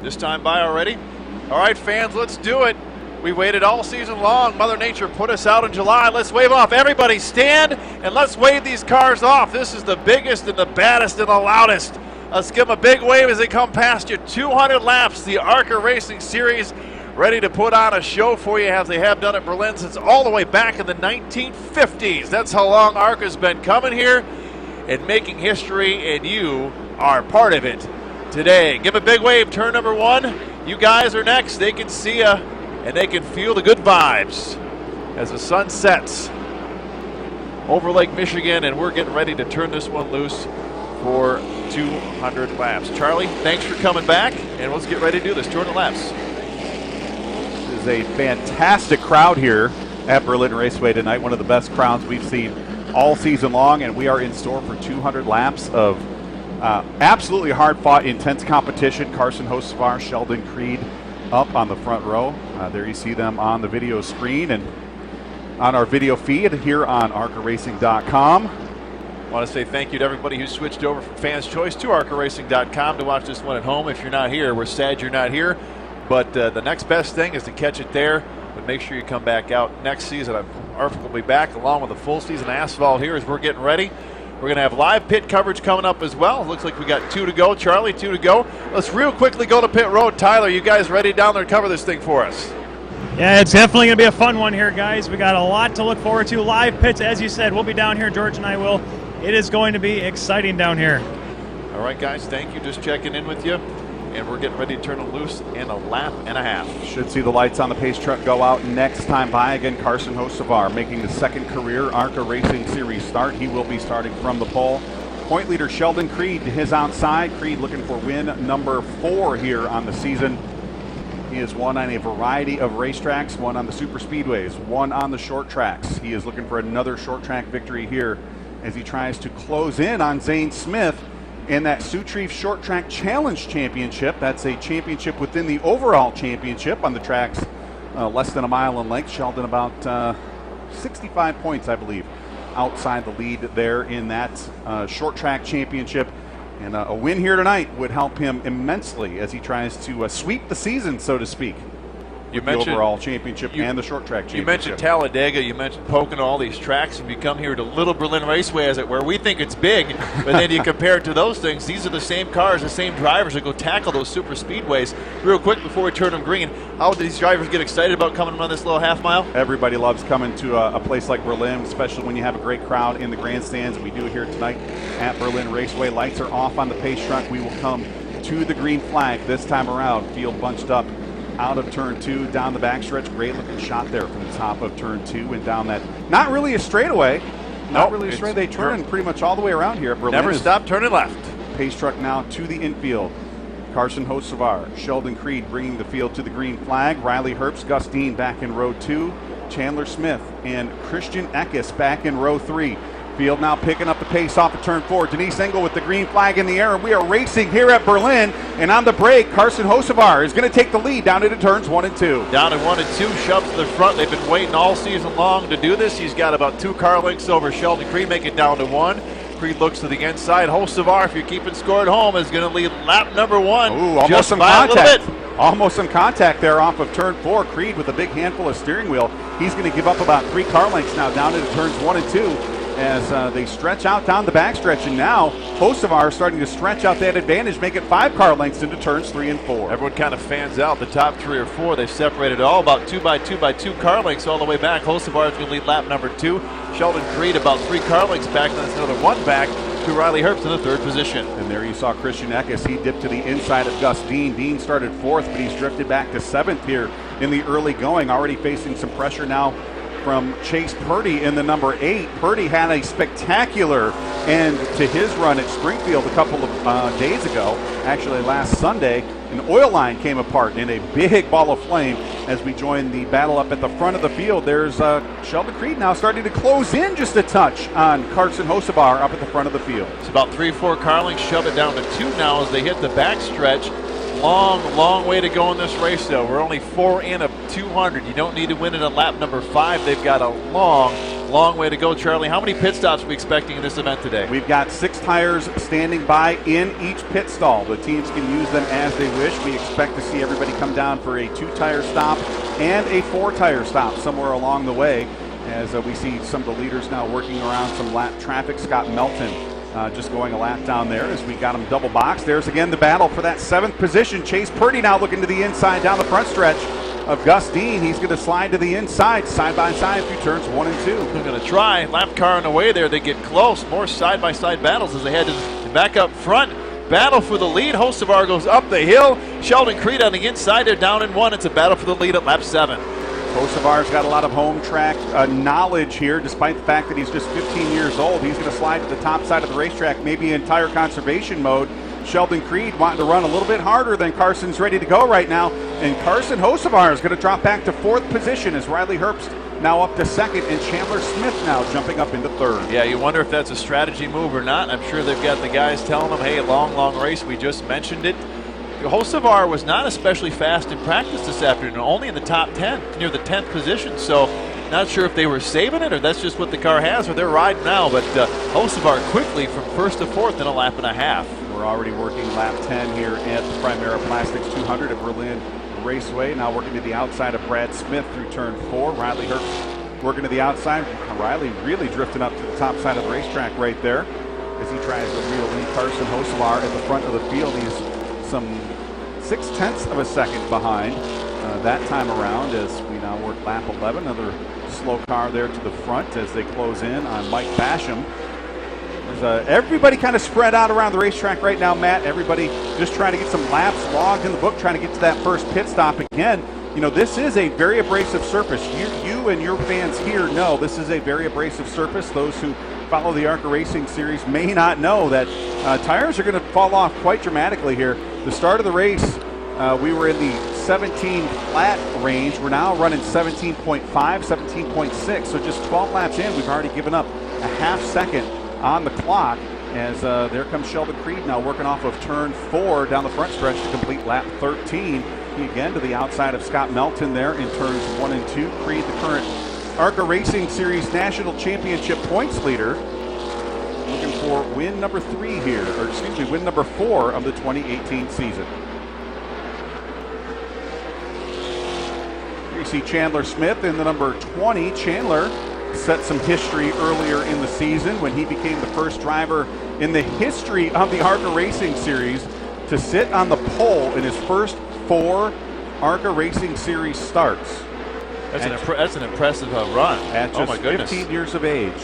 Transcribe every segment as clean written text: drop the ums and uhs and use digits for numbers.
This time by already? All right, fans, let's do it. We waited all season long. Mother Nature put us out in July. Let's wave off. Everybody stand and let's wave these cars off. This is the biggest and the baddest and the loudest. Let's give them a big wave as they come past you. 200 laps, the ARCA Racing Series, ready to put on a show for you as they have done at Berlin since all the way back in the 1950s. That's how long ARCA's been coming here and making history, and you are part of it today. Give a big wave, turn number 1. You guys are next. They can see you. And they can feel the good vibes as the sun sets over Lake Michigan, and we're getting ready to turn this one loose for 200 laps. Charlie, thanks for coming back, and let's get ready to do this. 200 laps. This is a fantastic crowd here at Berlin Raceway tonight, one of the best crowds we've seen all season long, and we are in store for 200 laps of absolutely hard-fought, intense competition. Carson Hocevar, Sheldon Creed, up on the front row. There you see them on the video screen and on our video feed here on ARCARacing.com. I want to say thank you to everybody who switched over from Fans Choice to ARCARacing.com to watch this one at home. If you're not here, we're sad you're not here, but the next best thing is to catch it there. But make sure you come back out next season. ARCA will be back along with a full season asphalt here as we're getting ready. We're going to have live pit coverage coming up as well. Looks like we got 2 to go. Charlie, 2 to go. Let's real quickly go to pit road. Tyler, you guys ready down there to cover this thing for us? Yeah, it's definitely going to be a fun one here, guys. We got a lot to look forward to. Live pits, as you said, we'll be down here. George and I will. It is going to be exciting down here. All right, guys, thank you. Just checking in with you. And we're getting ready to turn it loose in a lap and a half. Should see the lights on the pace truck go out next time by. Again, Carson Hocevar making the second career ARCA Racing Series start. He will be starting from the pole. Point leader Sheldon Creed to his outside. Creed looking for win number 4 here on the season. He has won on a variety of racetracks, one on the super speedways, one on the short tracks. He is looking for another short track victory here as he tries to close in on Zane Smith in that Sutreve Short Track Challenge Championship. That's a championship within the overall championship on the tracks less than a mile in length. Sheldon about 65 points, I believe, outside the lead there in that short track championship. And a win here tonight would help him immensely as he tries to sweep the season, so to speak. You mentioned the overall championship and the short track championship. You mentioned Talladega, you mentioned Pocono, all these tracks, and you come here to Little Berlin Raceway, as it where we think it's big, but then you compare it to those things. These are the same cars, the same drivers that go tackle those super speedways. Real quick before we turn them green, how do these drivers get excited about coming on this little half mile? Everybody loves coming to a place like Berlin, especially when you have a great crowd in the grandstands. We do here tonight at Berlin Raceway. Lights are off on the pace truck. We will come to the green flag this time around. Field bunched up out of turn 2, down the backstretch. Great looking shot there from the top of turn 2 and down that. Not really a straightaway. Not really a straight. They turn pretty much all the way around here at Berlin. Never stop turning left. Pace truck now to the infield. Carson Hocevar, Sheldon Creed bringing the field to the green flag. Riley Herbst, Gus Dean back in row 2. Chandler Smith and Christian Eckes back in row 3. Field now picking up the pace off of turn 4. Denise Engel with the green flag in the air, and we are racing here at Berlin. And on the break, Carson Hocevar is going to take the lead down into turns 1 and 2. Down in 1 and 2, shoves to the front. They've been waiting all season long to do this. He's got about 2 car lengths over Sheldon Creed, make it down to 1. Creed looks to the inside. Hocevar, if you're keeping score at home, is going to lead lap number 1. Ooh, almost some contact. Almost some contact there off of turn 4. Creed with a big handful of steering wheel. He's going to give up about 3 car lengths now down into turns 1 and 2. As they stretch out down the backstretch, and now Hocevar is starting to stretch out that advantage, make it 5 car lengths into turns 3 and 4. Everyone kind of fans out. The top 3 or 4, they've separated all about 2 by 2 by 2 car lengths all the way back. Hocevar is going to lead lap number 2. Sheldon Creed about 3 car lengths back, then it's another 1 back to Riley Herbst in the 3rd position. And there you saw Christian Eckes. He dipped to the inside of Gus Dean. Dean started 4th, but he's drifted back to 7th here in the early going, already facing some pressure now from Chase Purdy in the number 8. Purdy had a spectacular end to his run at Springfield a couple of days ago, actually last Sunday. An oil line came apart in a big ball of flame as we join the battle up at the front of the field. There's Sheldon Creed now starting to close in just a touch on Carson Hocevar up at the front of the field. It's about 3-4 car lengths, shove it down to 2 now as they hit the backstretch. Long way to go in this race, though. We're only 4 in of 200. You don't need to win it at lap number 5. They've got a long long way to go. Charlie, how many pit stops are we expecting in this event today? We've got 6 tires standing by in each pit stall. The teams can use them as they wish. We expect to see everybody come down for a 2-tire stop and a 4-tire stop somewhere along the way, as we see some of the leaders now working around some lap traffic. Scott Melton just going a lap down there as we got him double boxed. There's again the battle for that 7th position. Chase Purdy now looking to the inside down the front stretch of Gus Dean. He's going to slide to the inside, side by side through turns 1 and 2. They're going to try. Lap car in the way there. They get close. More side by side battles as they head back up front. Battle for the lead. Hocevar goes up the hill. Sheldon Creed on the inside. They're down in 1. It's a battle for the lead at lap 7. Hocevar's got a lot of home track knowledge here, despite the fact that he's just 15 years old. He's going to slide to the top side of the racetrack, maybe in tire conservation mode. Sheldon Creed wanting to run a little bit harder than Carson's ready to go right now. And Carson Hocevar is going to drop back to 4th position as Riley Herbst now up to 2nd, and Chandler Smith now jumping up into 3rd. Yeah, you wonder if that's a strategy move or not. I'm sure they've got the guys telling them, hey, long race. We just mentioned it. Hocevar was not especially fast in practice this afternoon, only in the top 10, near the 10th position. So not sure if they were saving it or that's just what the car has or they're riding now. But Hocevar quickly from 1st to 4th in a lap and a half. We're already working lap 10 here at the Primera Plastics 200 at Berlin Raceway. Now working to the outside of Brad Smith through turn 4. Riley Herbst working to the outside. Riley really drifting up to the top side of the racetrack right there as he tries to reel in Carson Hocevar at the front of the field. He's some 0.6 of a second behind that time around as we now work lap 11. Another slow car there to the front as they close in on Mike Basham. There's everybody kind of spread out around the racetrack right now, Matt. Everybody just trying to get some laps logged in the book, trying to get to that first pit stop again. You know, this is a very abrasive surface. You and your fans here know this is a very abrasive surface. Those who follow the ARCA Racing Series may not know that tires are going to fall off quite dramatically here. The start of the race, we were in the 17 flat range. We're now running 17.5, 17.6. So just 12 laps in, we've already given up a half second on the clock as there comes Sheldon Creed now working off of turn 4 down the front stretch to complete lap 13. He again to the outside of Scott Melton there in turns 1 and 2. Creed, the current ARCA Racing Series National Championship points leader, looking for win number 3 here, or excuse me, win number 4 of the 2018 season. Here you see Chandler Smith in the number 20. Chandler set some history earlier in the season when he became the first driver in the history of the ARCA Racing Series to sit on the pole in his first 4 ARCA Racing Series starts. That's an impressive run. At just oh my goodness. 15 years of age.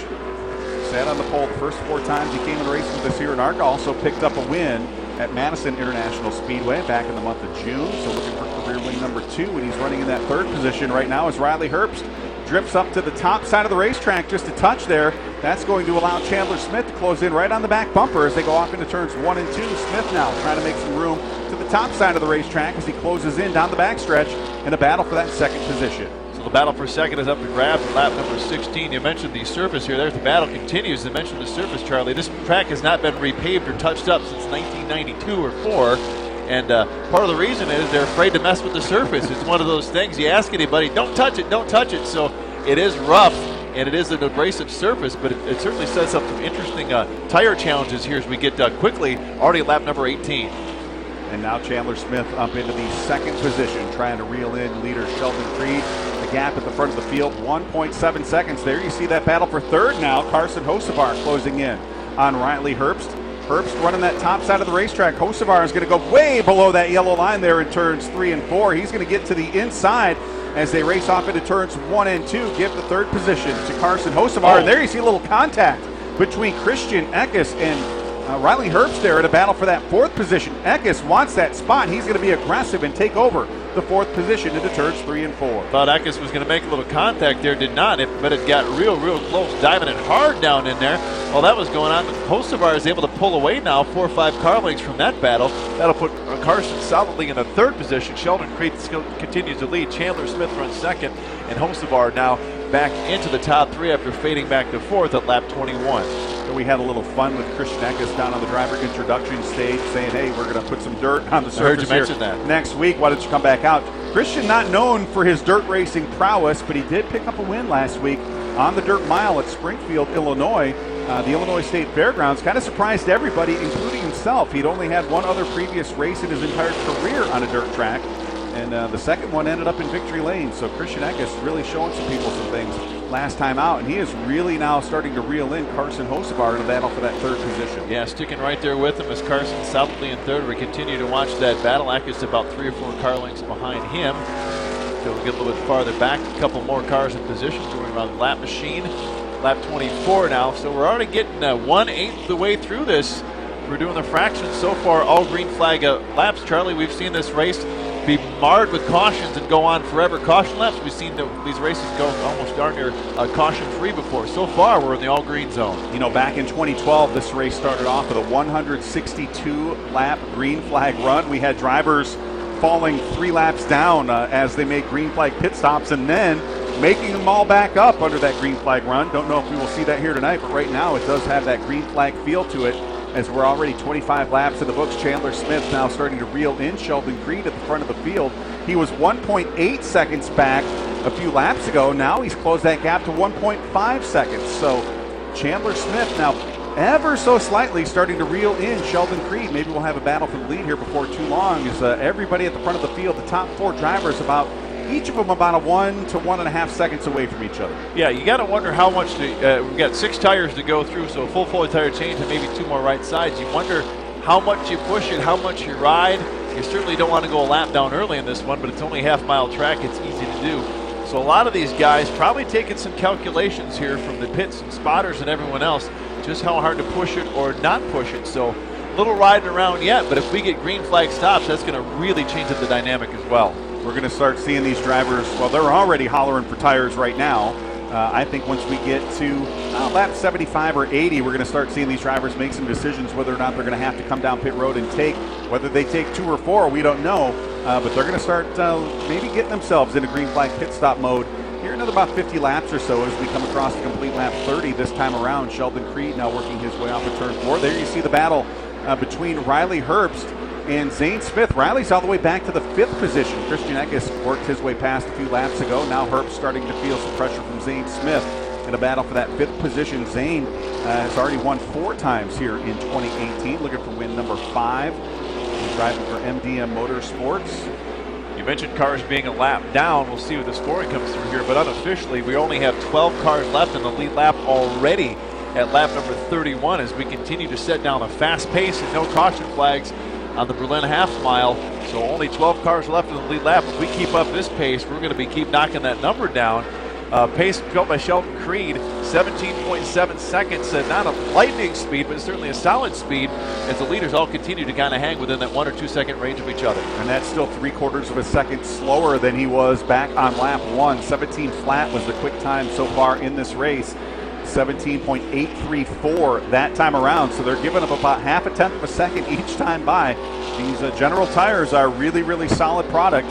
Sat on the pole the first 4 times he came in racing with us here in ARCA. Also picked up a win at Madison International Speedway back in the month of June. So looking for career win number 2, and he's running in that 3rd position right now as Riley Herbst drifts up to the top side of the racetrack just a touch there. That's going to allow Chandler Smith to close in right on the back bumper as they go off into turns 1 and 2. Smith now trying to make some room to the top side of the racetrack as he closes in down the backstretch in a battle for that 2nd position. So the battle for 2nd is up for grabs at lap number 16. You mentioned the surface here. There's the battle continues. You mentioned the surface, Charlie. This track has not been repaved or touched up since 1992 or 4. And part of the reason is they're afraid to mess with the surface. It's one of those things you ask anybody, don't touch it, don't touch it. So it is rough and it is an abrasive surface, but it certainly sets up some interesting tire challenges here as we get quickly already at lap number 18. And now Chandler Smith up into the 2nd position, trying to reel in leader Sheldon Creed. The gap at the front of the field, 1.7 seconds. There you see that battle for 3rd now. Carson Hocevar closing in on Riley Herbst. Herbst running that top side of the racetrack. Hocevar is going to go way below that yellow line there in turns 3 and 4. He's going to get to the inside as they race off into turns 1 and 2. Give the 3rd position to Carson Hocevar. And there you see a little contact between Christian Eckes and Riley Herbst there in a battle for that 4th position. Eckes wants that spot. He's going to be aggressive and take over the 4th position into turns 3 and 4. Thought Eckes was going to make a little contact there, did not, but it got real close, diving it hard down in there. While that was going on, Hocevar is able to pull away now 4 or 5 car lengths from that battle. That'll put Carson solidly in the 3rd position. Sheldon Creed still continues to lead. Chandler Smith runs 2nd, and Hocevar now back into the top 3 after fading back to 4th at lap 21. So we had a little fun with Christian Eckes down on the driver introduction stage saying, hey, we're going to put some dirt on the surface I heard you mention that. Next week. Why don't you come back out? Christian not known for his dirt racing prowess, but he did pick up a win last week on the dirt mile at Springfield, Illinois. The Illinois State Fairgrounds kind of surprised everybody, including himself. He'd only had one other previous race in his entire career on a dirt track, and the second one ended up in victory lane. So Christian Eckes really showing some people some things last time out, and he is really now starting to reel in Carson Hocevar in a battle for that third position. Yeah, sticking right there with him as Carson solidly in third. We continue to watch that battle. Eckes about 3 or 4 car lengths behind him. So we'll get a little bit farther back. A couple more cars in position going around the lap machine. Lap 24 now, so we're already getting 1/8 of the way through this. We're doing the fractions so far, all green flag laps. Charlie, we've seen this race be marred with cautions and go on forever. Caution laps, we've seen these races go almost darn near caution-free before. So far, we're in the all-green zone. You know, back in 2012, this race started off with a 162-lap green flag run. We had drivers falling 3 laps down as they made green flag pit stops, and then making them all back up under that green flag run. Don't know if we will see that here tonight, but right now it does have that green flag feel to it, as we're already 25 laps in the books. Chandler Smith now starting to reel in Sheldon Creed at the front of the field. He was 1.8 seconds back a few laps ago. Now he's closed that gap to 1.5 seconds. So Chandler Smith now ever so slightly starting to reel in Sheldon Creed. Maybe we'll have a battle for the lead here before too long, as everybody at the front of the field, the top 4 drivers, each of them about 1 to 1.5 seconds away from each other. Yeah, you got to wonder how much we've got 6 tires to go through, so a full fully tire change and maybe 2 more right sides. You wonder how much you push it, how much you ride. You certainly don't want to go a lap down early in this one, but it's only a half-mile track. It's easy to do. So a lot of these guys probably taking some calculations here from the pits and spotters and everyone else, just how hard to push it or not push it. So little riding around yet, but if we get green flag stops, that's going to really change up the dynamic as well. We're going to start seeing these drivers, well, they're already hollering for tires right now. I think once we get to lap 75 or 80, we're going to start seeing these drivers make some decisions whether or not they're going to have to come down pit road and take, whether they take 2 or 4, we don't know. But they're going to start maybe getting themselves into green flag pit stop mode here another about 50 laps or so as we come across the complete lap 30 this time around. Sheldon Creed now working his way off of turn 4. There you see the battle between Riley Herbst and Zane Smith. Riley's all the way back to the 5th position. Christian Eckes worked his way past a few laps ago. Now Herbst starting to feel some pressure from Zane Smith in a battle for that 5th position. Zane has already won 4 times here in 2018, looking for win number 5. He's driving for MDM Motorsports. You mentioned cars being a lap down. We'll see what the scoring comes through here, but unofficially we only have 12 cars left in the lead lap already at lap number 31 as we continue to set down a fast pace and no caution flags on the Berlin half mile. So only 12 cars left in the lead lap. If we keep up this pace, we're going to keep knocking that number down. Pace built by Sheldon Creed, 17.7 seconds. Not a lightning speed, but certainly a solid speed as the leaders all continue to kind of hang within that 1 or 2 second range of each other. And that's still 3/4 of a second slower than he was back on lap 1. 17 flat was the quick time so far in this race. 17.834 that time around. So they're giving up about 0.5 of a second each time by. These General Tires are really, really solid product.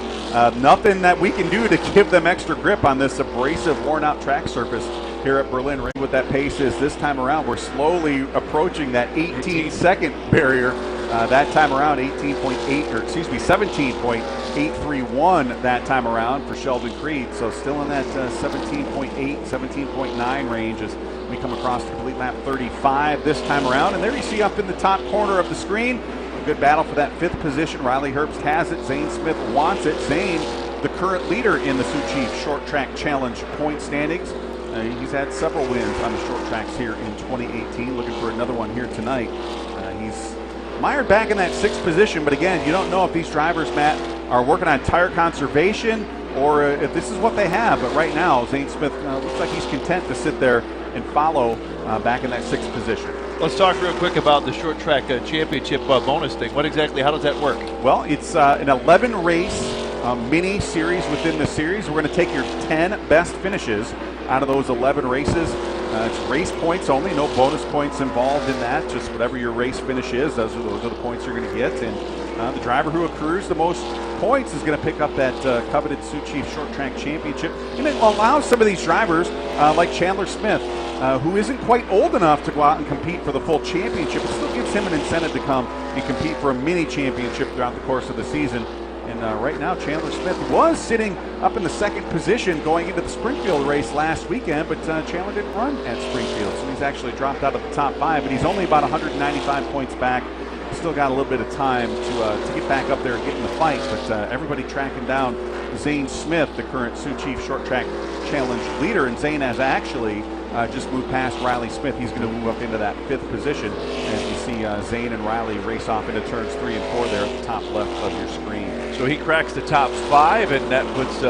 Nothing that we can do to give them extra grip on this abrasive, worn-out track surface here at Berlin. Right what that pace is this time around, we're slowly approaching that 18-second barrier. That time around, 17.831 that time around for Sheldon Creed. So still in that 17.8, 17.9 range as we come across the complete lap 35 this time around. And there you see up in the top corner of the screen, a good battle for that 5th position. Riley Herbst has it. Zane Smith wants it. Zane, the current leader in the Sioux Chief Short Track Challenge point standings. He's had several wins on the short tracks here in 2018. Looking for another one here tonight. He's mired back in that 6th position, but again, you don't know if these drivers, Matt, are working on tire conservation or if this is what they have. But right now, Zane Smith looks like he's content to sit there and follow back in that 6th position. Let's talk real quick about the short track championship bonus thing. What exactly, how does that work? Well, it's an 11 race mini series within the series. We're going to take your 10 best finishes out of those 11 races. It's race points only, no bonus points involved in that. Just whatever your race finish is, those are the points you're going to get. And the driver who accrues the most points is going to pick up that coveted Sioux Chief Short Track Championship. And it allows some of these drivers, like Chandler Smith, who isn't quite old enough to go out and compete for the full championship. It still gives him an incentive to come and compete for a mini championship throughout the course of the season. And right now, Chandler Smith was sitting up in the second position going into the Springfield race last weekend, but Chandler didn't run at Springfield, so he's actually dropped out of the top 5, but he's only about 195 points back. Still got a little bit of time to get back up there and get in the fight, but everybody tracking down Zane Smith, the current Sioux Chief Short Track Challenge leader, and Zane has actually just moved past Riley Smith. He's going to move up into that 5th position as you see Zane and Riley race off into turns 3 and 4 there at the top left of your screen. So he cracks the top 5, and that puts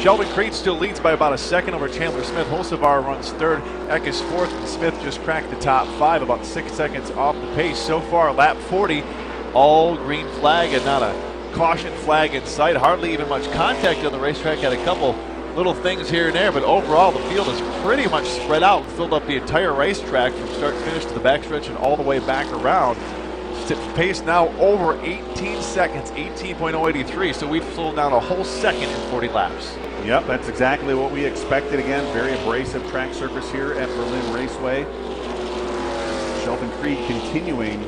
Sheldon Creed still leads by about a second over Chandler Smith. Hocevar runs 3rd, Eck is 4th, and Smith just cracked the top 5, about 6 seconds off the pace. So far, lap 40, all green flag and not a caution flag in sight. Hardly even much contact on the racetrack. Had a couple little things here and there, but overall the field is pretty much spread out and filled up the entire racetrack from start to finish to the backstretch and all the way back around. Pace now over 18 seconds, 18.083, so we've slowed down a whole second in 40 laps. Yep, that's exactly what we expected. Again, very abrasive track surface here at Berlin Raceway. Sheldon Creed continuing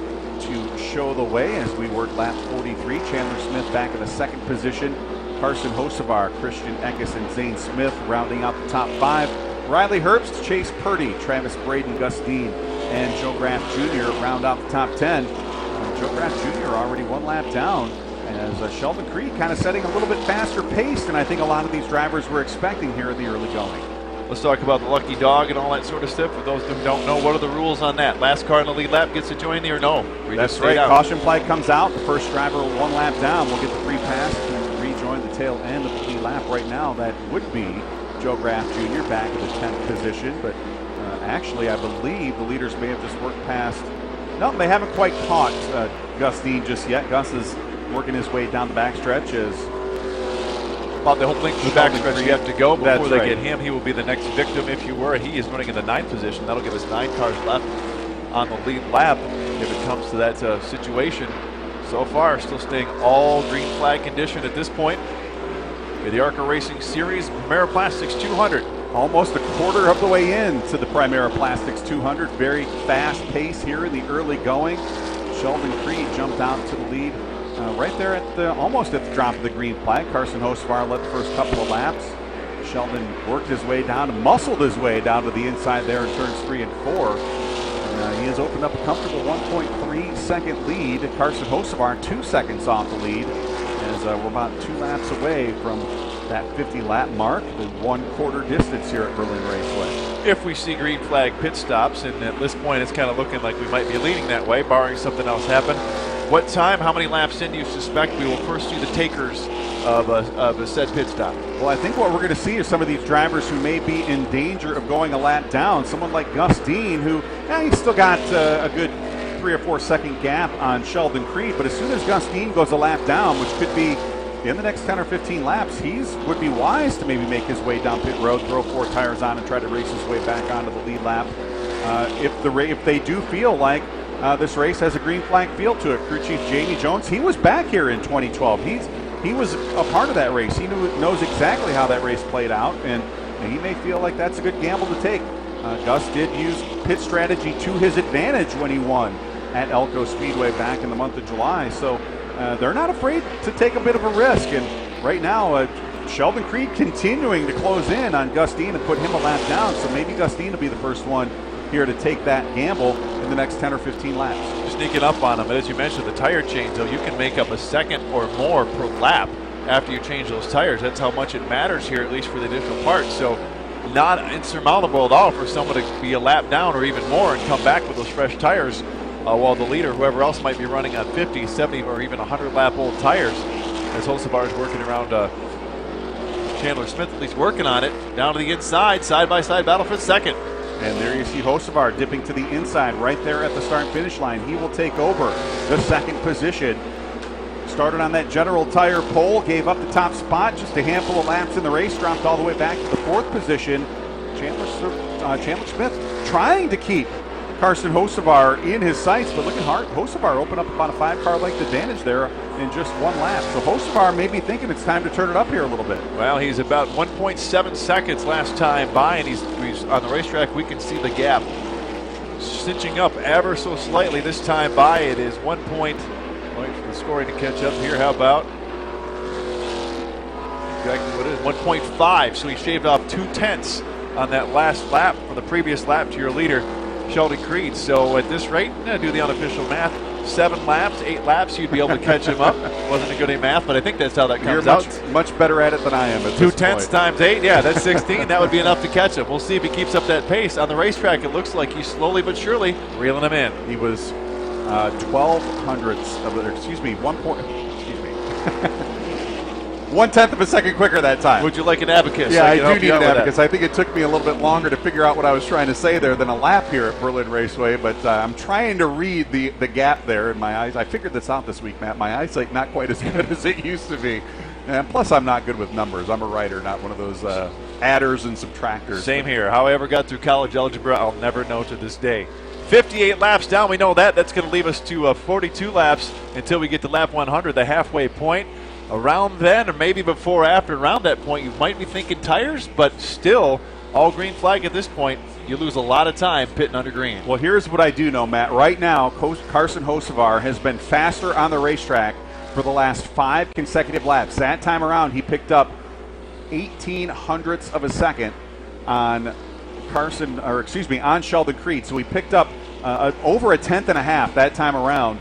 to show the way as we work lap 43. Chandler Smith back in the 2nd position. Carson Hocevar, Christian Eckes, and Zane Smith rounding out the top 5. Riley Herbst, Chase Purdy, Travis Braden, Gus Dean, and Joe Graff Jr. round out the top 10. Joe Graff Jr. already 1 lap down as Sheldon Creed kind of setting a little bit faster pace than I think a lot of these drivers were expecting here in the early going. Let's talk about the lucky dog and all that sort of stuff. For those who don't know, what are the rules on that? Last car in the lead lap gets to join the or no? That's right. Caution flag comes out. The first driver 1 lap down will get the free pass to rejoin the tail end of the lead lap. Right now, that would be Joe Graff Jr. back in the 10th position, but actually, I believe the leaders may have just worked past. No, they haven't quite caught Gus Dean just yet. Gus is working his way down the backstretch as about the whole length of the backstretch you have to go before they get him. He will be the next victim, if you were. He is running in the 9th position. That'll give us 9 cars left on the lead lap if it comes to that situation. So far, still staying all green flag condition at this point. In the ARCA Racing Series Primera Plastics 200. Almost a quarter of the way in to the Primera Plastics 200. Very fast pace here in the early going. Sheldon Creed jumped out to the lead right there at almost at the drop of the green flag. Carson Hocevar led the first couple of laps. Sheldon worked his way down and muscled his way down to the inside there in turns 3 and 4. And, he has opened up a comfortable 1.3 second lead. Carson Hocevar 2 seconds off the lead as we're about 2 laps away from that 50 lap mark, the 1/4 distance here at Berlin Raceway. If we see green flag pit stops, and at this point it's kind of looking like we might be leading that way, barring something else happen. What time, how many laps in do you suspect we will first see the takers of a said pit stop? Well, I think what we're going to see is some of these drivers who may be in danger of going a lap down. Someone like Gus Dean, who he's still got a good 3 or 4 second gap on Sheldon Creed, but as soon as Gus Dean goes a lap down, which could be in the next 10 or 15 laps, would be wise to maybe make his way down pit road, throw 4 tires on, and try to race his way back onto the lead lap. If they do feel like this race has a green flag feel to it. Crew Chief Jamie Jones, he was back here in 2012. He was a part of that race. He knows exactly how that race played out, and he may feel like that's a good gamble to take. Gus did use pit strategy to his advantage when he won at Elko Speedway back in the month of July. So they're not afraid to take a bit of a risk. And right now, Sheldon Creed continuing to close in on Gus Dean and put him a lap down. So maybe Gus Dean will be the first one here to take that gamble in the next 10 or 15 laps. Sneaking up on him, but as you mentioned, the tire change, though, you can make up a second or more per lap after you change those tires. That's how much it matters here, at least for the additional parts. So not insurmountable at all for someone to be a lap down or even more and come back with those fresh tires while the leader, whoever else might be running on 50, 70, or even 100 lap old tires. As Hocevar is working around Chandler Smith, at least working on it. Down to the inside, side-by-side battle for second. And there you see Hocevar dipping to the inside right there at the start-finish line. He will take over the second position. Started on that General Tire pole, gave up the top spot, just a handful of laps in the race, dropped all the way back to the 4th position. Chandler Smith trying to keep Carson Hocevar in his sights, but looking hard. Hocevar opened up about a 5-car length advantage there in just 1 lap. So Hocevar may be thinking it's time to turn it up here a little bit. Well, he's about 1.7 seconds last time by, and he's on the racetrack. We can see the gap cinching up ever so slightly this time by. It is 1 point. Wait for the scoring to catch up here. How about exactly what it is, 1.5. So he shaved off 2/10 on that last lap from the previous lap to your leader, Sheldon Creed. So at this rate, do the unofficial math. 7 laps, 8 laps, you'd be able to catch him up. Wasn't a good at math, but I think that's how that comes out. You're much better at it than I am at this 2/10 point. times 8, yeah, that's 16. That would be enough to catch him. We'll see if he keeps up that pace. On the racetrack, it looks like he's slowly but surely reeling him in. He was 12 hundredths of, excuse me, 1/10 of a second quicker that time. Would you like an abacus? Yeah, I can help do you need an out with abacus. I think it took me a little bit longer to figure out what I was trying to say there than a lap here at Berlin Raceway, but I'm trying to read the gap there in my eyes. I figured this out this week, Matt. My eyesight not quite as good as it used to be. And plus, I'm not good with numbers. I'm a writer, not one of those adders and subtractors. Same here. How I ever got through college algebra, I'll never know to this day. 58 laps down, we know that. That's going to leave us to 42 laps until we get to lap 100, the halfway point. Around then, or maybe before or after, around that point, you might be thinking tires, but still, all green flag at this point. You lose a lot of time pitting under green. Well, here's what I do know, Matt. Right now, Carson Hocevar has been faster on the racetrack for the last 5 consecutive laps. That time around, he picked up 18 hundredths of a second on on Sheldon Creed. So he picked up over a 10th and a half that time around.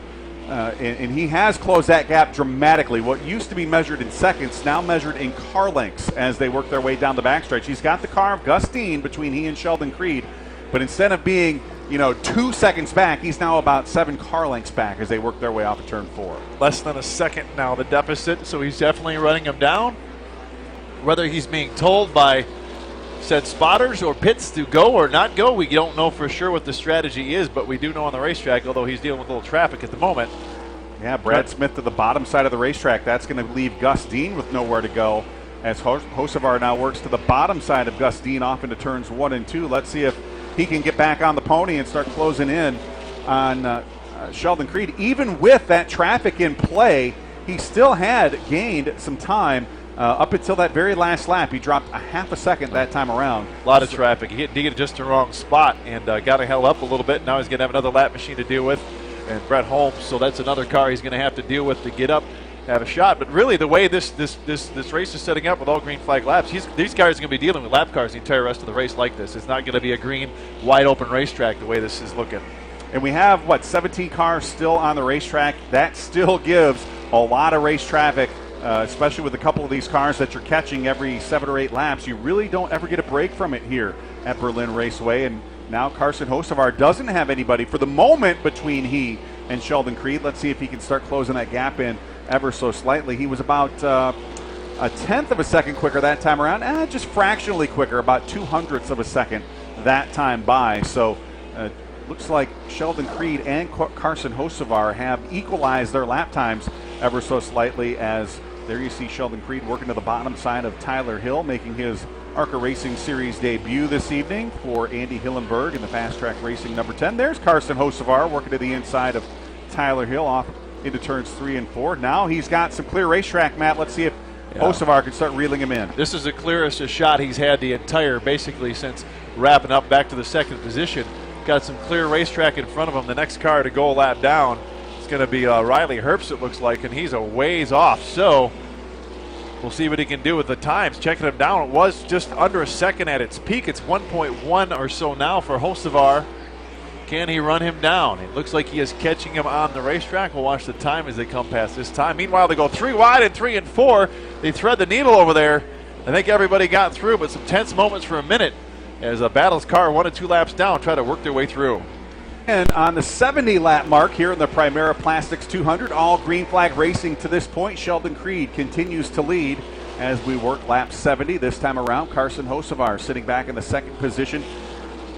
And he has closed that gap dramatically. What used to be measured in seconds, now measured in car lengths as they work their way down the backstretch. He's got the car of Gus Dean between he and Sheldon Creed, but instead of being 2 seconds back, he's now about 7 car lengths back as they work their way off of turn 4. Less than a second now, the deficit, so he's definitely running him down. Whether he's being told by said spotters or pits to go or not go, we don't know for sure what the strategy is, but we do know on the racetrack, although he's dealing with a little traffic at the moment. Yeah, Brad Smith to the bottom side of the racetrack. That's going to leave Gus Dean with nowhere to go as Hocevar now works to the bottom side of Gus Dean off into turns 1 and 2. Let's see if he can get back on the pony and start closing in on Sheldon Creed. Even with that traffic in play, he still had gained some time up until that very last lap. He dropped a half a second that time around. A lot of traffic. He hit just the wrong spot and got held up a little bit. Now he's going to have another lap machine to deal with, and Brett Holmes. So that's another car he's going to have to deal with to get up, have a shot. But really, the way this race is setting up with all green flag laps, these guys are going to be dealing with lap cars the entire rest of the race like this. It's not going to be a green, wide open racetrack the way this is looking. And we have 17 cars still on the racetrack. That still gives a lot of race traffic. Especially with a couple of these cars that you're catching every 7 or 8 laps. You really don't ever get a break from it here at Berlin Raceway. And now Carson Hocevar doesn't have anybody for the moment between he and Sheldon Creed. Let's see if he can start closing that gap in ever so slightly. He was about a 10th of a second quicker that time around, just fractionally quicker, about 200ths of a second that time by. So looks like Sheldon Creed and Carson Hocevar have equalized their lap times ever so slightly, as there you see Sheldon Creed working to the bottom side of Tyler Hill, making his ARCA Racing Series debut this evening for Andy Hillenberg in the Fast Track Racing number 10. There's Carson Hocevar working to the inside of Tyler Hill off into turns 3 and 4. Now he's got some clear racetrack, Matt. Let's see if Hocevar can start reeling him in. This is the clearest shot he's had the entire, basically, since wrapping up back to the second position. Got some clear racetrack in front of him. The next car to go a lap down is going to be Riley Herbst, it looks like, and he's a ways off. So we'll see what he can do with the times. Checking him down, it was just under a second at its peak. It's 1.1 or so now for Hocevar. Can he run him down? It looks like he is catching him on the racetrack. We'll watch the time as they come past this time. Meanwhile, they go 3 wide and 3 and 4. They thread the needle over there. I think everybody got through, but some tense moments for a minute as Battle's car 1 or 2 laps down try to work their way through. And on the 70-lap mark here in the Primera Plastics 200, all green flag racing to this point, Sheldon Creed continues to lead as we work lap 70. This time around, Carson Hocevar sitting back in the second position.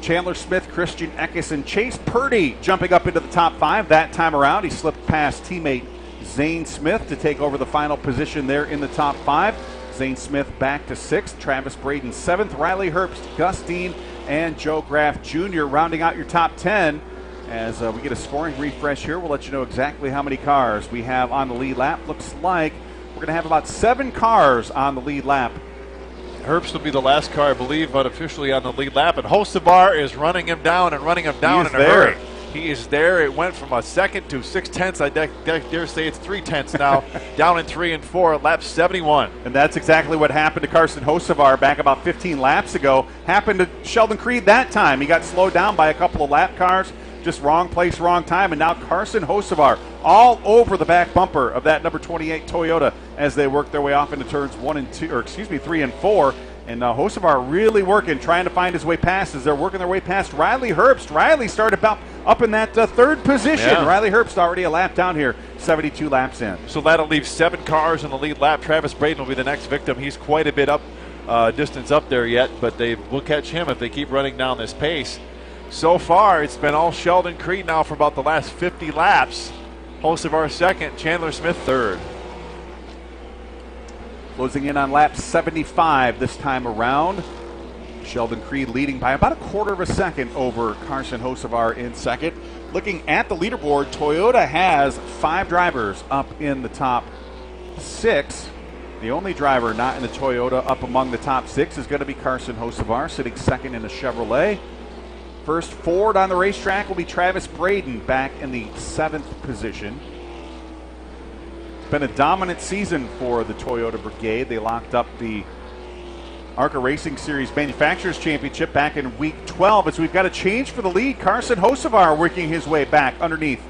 Chandler Smith, Christian Eckes, and Chase Purdy jumping up into the top 5. That time around, he slipped past teammate Zane Smith to take over the final position there in the top 5. Zane Smith back to 6th, Travis Braden 7th, Riley Herbst, Gus Dean, and Joe Graff Jr. rounding out your top 10. As we get a scoring refresh here, we'll let you know exactly how many cars we have on the lead lap. Looks like we're going to have about 7 cars on the lead lap. Herbst will be the last car, I believe, unofficially on the lead lap, and Hocevar is running him down and running him down in a hurry. He is there. It went from a second to 6/10. I dare say it's 3/10 now, down in 3 and 4 at lap 71. And that's exactly what happened to Carson Hocevar back about 15 laps ago. Happened to Sheldon Creed that time. He got slowed down by a couple of lap cars. Just wrong place, wrong time. And now Carson Hocevar all over the back bumper of that number 28 Toyota as they work their way off into turns 3 and 4. And Hocevar really working, trying to find his way past as they're working their way past Riley Herbst. Riley started about up in that third position. Yeah. Riley Herbst already a lap down here, 72 laps in. So that'll leave 7 cars in the lead lap. Travis Braden will be the next victim. He's quite a bit up, distance up there yet, but they will catch him if they keep running down this pace. So far, it's been all Sheldon Creed now for about the last 50 laps. Hocevar second, Chandler Smith third. Closing in on lap 75 this time around. Sheldon Creed leading by about a quarter of a second over Carson Hocevar in second. Looking at the leaderboard, Toyota has 5 drivers up in the top 6. The only driver not in the Toyota up among the top 6 is going to be Carson Hocevar, sitting second in a Chevrolet. First Ford on the racetrack will be Travis Braden, back in the 7th position. It's been a dominant season for the Toyota Brigade. They locked up the ARCA Racing Series Manufacturers Championship back in week 12 as we've got a change for the lead. Carson Hocevar working his way back underneath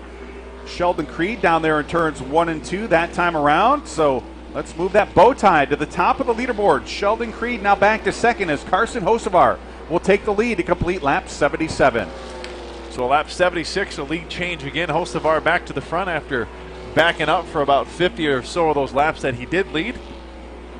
Sheldon Creed down there in turns 1 and 2 that time around. So let's move that bow tie to the top of the leaderboard. Sheldon Creed now back to second as Carson Hocevar will take the lead to complete lap 77. So lap 76, a lead change again. Hocevar back to the front after backing up for about 50 or so of those laps that he did lead.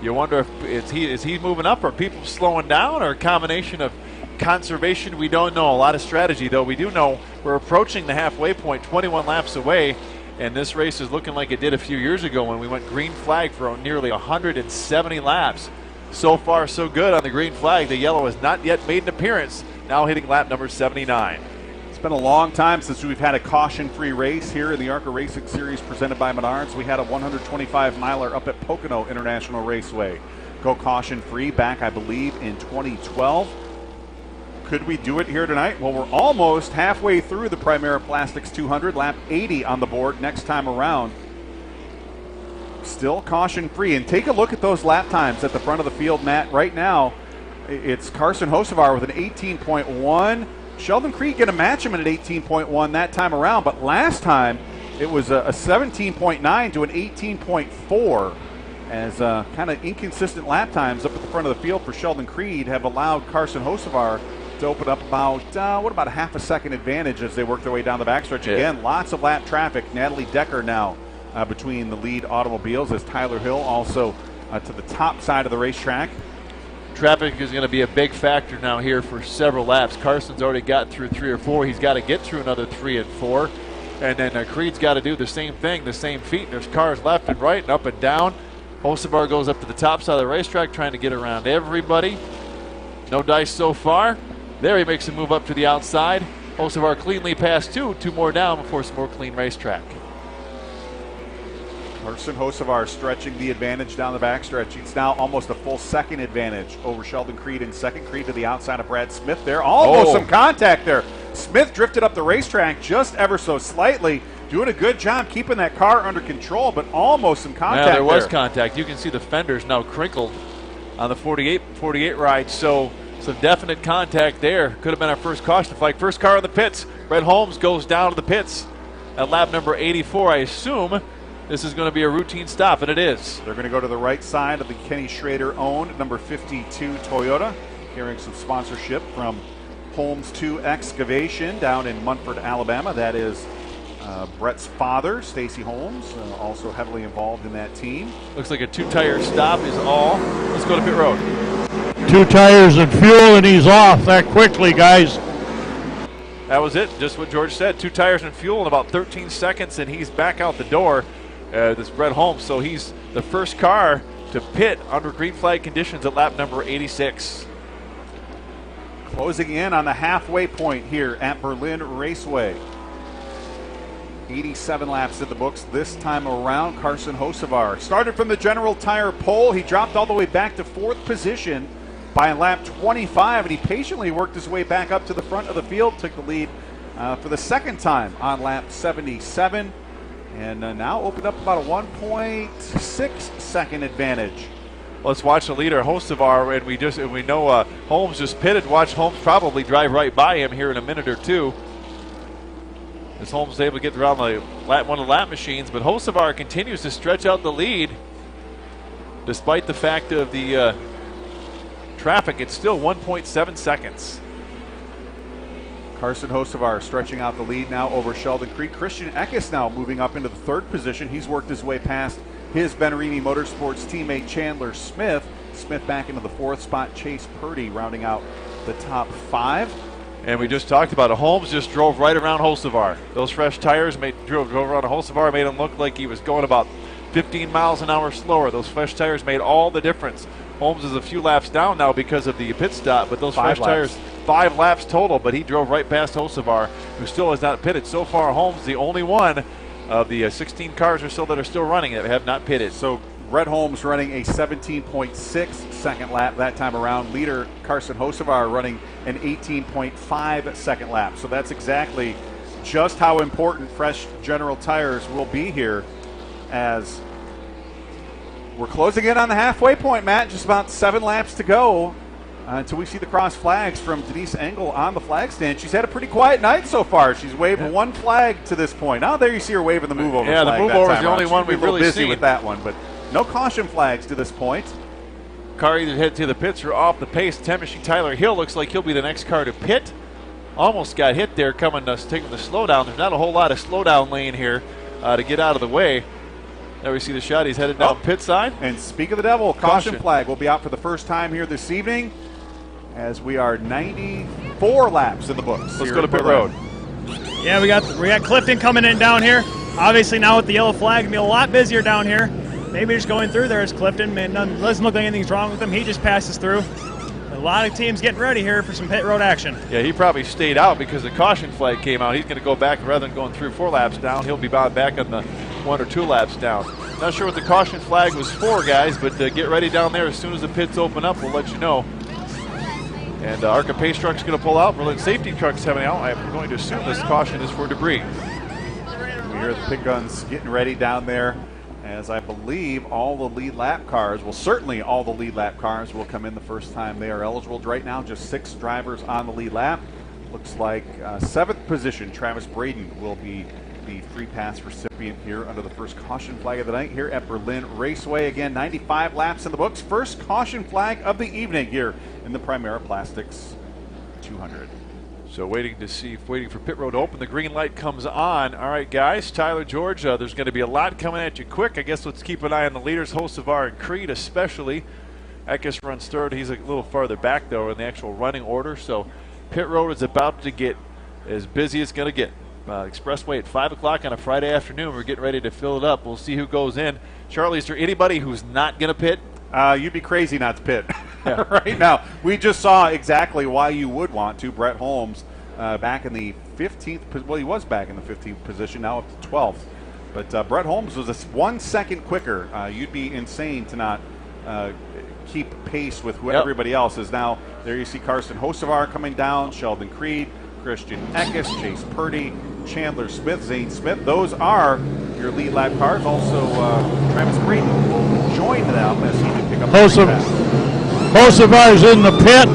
You wonder if is he moving up, or people slowing down, or a combination of conservation? We don't know. A lot of strategy, though. We do know we're approaching the halfway point, 21 laps away, and this race is looking like it did a few years ago when we went green flag for nearly 170 laps. So far, so good on the green flag. The yellow has not yet made an appearance, now hitting lap number 79. It's been a long time since we've had a caution-free race here in the ARCA Racing Series presented by Menards. We had a 125-miler up at Pocono International Raceway. Go caution-free back, I believe, in 2012. Could we do it here tonight? Well, we're almost halfway through the Primera Plastics 200, lap 80 on the board next time around. Still caution-free, and take a look at those lap times at the front of the field, Matt. Right now, it's Carson Hocevar with an 18.1. Sheldon Creed going to match him at an 18.1 that time around, but last time it was a 17.9 to an 18.4, as kind of inconsistent lap times up at the front of the field for Sheldon Creed have allowed Carson Hocevar to open up about a half a second advantage as they work their way down the backstretch. Again, lots of lap traffic. Natalie Decker now between the lead automobiles as Tyler Hill also to the top side of the racetrack. Traffic is going to be a big factor now here for several laps. Carson's already got through 3 or 4. He's got to get through another 3 and 4. And then Creed's got to do the same thing, the same feat. There's cars left and right and up and down. Hocevar goes up to the top side of the racetrack trying to get around everybody. No dice so far. There he makes a move up to the outside. Hocevar cleanly past 2 more down before some more clean racetrack. Carson Hocevar stretching the advantage down the backstretch. It's now almost a full second advantage over Sheldon Creed in second. Creed to the outside of Brad Smith there. Almost some contact there. Smith drifted up the racetrack just ever so slightly. Doing a good job keeping that car under control, but almost some contact. Yeah, there was contact. You can see the fenders now crinkled on the 48 ride. So some definite contact there. Could have been our first caution flag. First car in the pits. Brett Holmes goes down to the pits at lap number 84. I assume this is going to be a routine stop, and it is. They're going to go to the right side of the Kenny Schrader-owned number 52 Toyota, carrying some sponsorship from Holmes 2 Excavation down in Munford, Alabama. That is Brett's father, Stacy Holmes, also heavily involved in that team. Looks like a 2-tire stop is all. Let's go to pit road. 2 tires and fuel, and he's off that quickly, guys. That was it, just what George said. 2 tires and fuel in about 13 seconds, and he's back out the door. This Brett Holmes, so he's the first car to pit under green flag conditions at lap number 86. Closing in on the halfway point here at Berlin Raceway. 87 laps in the books this time around. Carson Hocevar started from the General Tire pole. He dropped all the way back to 4th position by lap 25, and he patiently worked his way back up to the front of the field, took the lead for the second time on lap 77. And now opened up about a 1.6 second advantage. Let's watch the leader, Hocevar, and we know Holmes just pitted. Watch Holmes probably drive right by him here in a minute or two. As Holmes is able to get around one of the lap machines, but Hocevar continues to stretch out the lead. Despite the fact of the traffic, it's still 1.7 seconds. Carson Hocevar stretching out the lead now over Sheldon Creed. Christian Eckes now moving up into the third position. He's worked his way past his Benarini Motorsports teammate Chandler Smith. Smith back into the fourth spot. Chase Purdy rounding out the top 5. And we just talked about it. Holmes just drove right around Hocevar. Those fresh tires drove around Hocevar, made him look like he was going about 15 miles an hour slower. Those fresh tires made all the difference. Holmes is a few laps down now because of the pit stop, but those fresh tires, 5 laps total, but he drove right past Hocevar, who still has not pitted. So far, Holmes, the only one of the 16 cars or so that are still running that have not pitted. So Brett Holmes running a 17.6 second lap that time around. Leader Carson Hocevar running an 18.5 second lap. So that's exactly just how important fresh General tires will be here, as we're closing in on the halfway point, Matt. Just about 7 laps to go until we see the cross flags from Denise Engel on the flag stand. She's had a pretty quiet night so far. She's waved one flag to this point. Now there you see her waving the move over flag. Yeah, the move over is the only one we've really busy seen with that one, but no caution flags to this point. Car either head to the pits or off the pace. 10 machine Tyler Hill looks like he'll be the next car to pit. Almost got hit there taking the slowdown. There's not a whole lot of slowdown lane here to get out of the way. There we see the shot. He's headed down pit side. And speak of the devil, caution flag will be out for the first time here this evening, as we are 94 laps in the books. Let's go to pit road. Yeah, we got Clifton coming in down here. Obviously now with the yellow flag, it'll be a lot busier down here. Maybe just going through there is Clifton. Man, doesn't look like anything's wrong with him. He just passes through. A lot of teams getting ready here for some pit road action. Yeah, he probably stayed out because the caution flag came out. He's going to go back rather than going through 4 laps down. He'll be bound back on the 1 or 2 laps down. Not sure what the caution flag was for, guys, but get ready down there. As soon as the pits open up, we'll let you know. And ARCA pace truck's going to pull out. Berlin safety truck's coming out. I'm going to assume this caution is for debris. We hear the pit guns getting ready down there, as I believe all the lead lap cars, well, certainly all the lead lap cars will come in the first time they are eligible. Right now, just 6 drivers on the lead lap. Looks like 7th position, Travis Braden will be the free pass recipient here under the first caution flag of the night here at Berlin Raceway. Again, 95 laps in the books. First caution flag of the evening here in the Primera Plastics 200. So waiting for pit road to open. The green light comes on. All right, guys. Tyler, George, there's going to be a lot coming at you quick. I guess let's keep an eye on the leaders, Hocevar and Creed especially. Eckes runs third. He's a little farther back, though, in the actual running order. So pit road is about to get as busy as it's going to get. Expressway at 5 o'clock on a Friday afternoon. We're getting ready to fill it up. We'll see who goes in. Charlie, is there anybody who's not going to pit? You'd be crazy not to pit right now. We just saw exactly why you would want to. Brett Holmes back in the 15th. Well, he was back in the 15th position, now up to 12th. But Brett Holmes was 1 second quicker. You'd be insane to not keep pace with who everybody else is. Now, there you see Carson Hocevar coming down, Sheldon Creed, Christian Eckes, Chase Purdy, Chandler Smith, Zane Smith. Those are your lead lap cars. Also, Travis Braden will join them as he can pick up Hocevar's in the pit.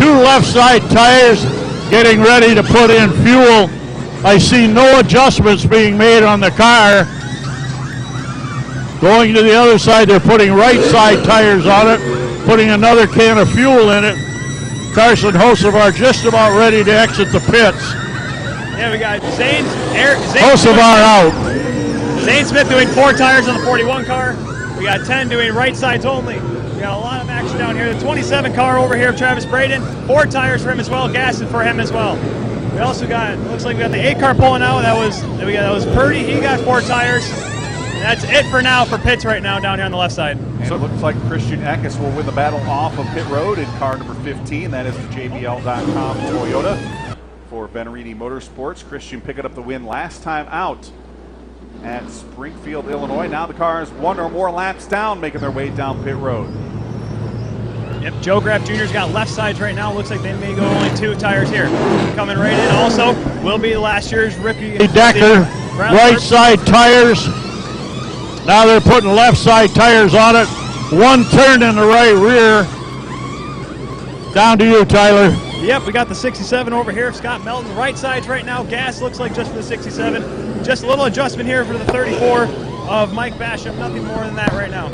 2 left side tires, getting ready to put in fuel. I see no adjustments being made on the car. Going to the other side, they're putting right side tires on it, putting another can of fuel in it. Carson Hocevar just about ready to exit the pits. Yeah, we got Zane Hocevar out. Zane Smith doing 4 tires on the 41 car. We got 10 doing right sides only. We got a lot of action down here. The 27 car over here, Travis Braden, 4 tires for him as well, gassing for him as well. We also got, looks like we got the 8 car pulling out. That was Purdy. He got 4 tires. And that's it for now for pits right now down here on the left side. So it looks like Christian Eckes will win the battle off of pit road in car number 15. That is the JBL.com Toyota for Benarini Motorsports. Christian picking up the win last time out at Springfield, Illinois. Now the cars 1 or more laps down, making their way down pit road. Yep, Joe Graff Jr.'s got left sides right now. Looks like they may go only 2 tires here. Coming right in also will be last year's rookie. Decker, right side tires. Now they're putting left side tires on it. 1 turn in the right rear. Down to you, Tyler. Yep, we got the 67 over here. Scott Melton, right sides right now. Gas looks like just for the 67. Just a little adjustment here for the 34 of Mike Basham. Nothing more than that right now.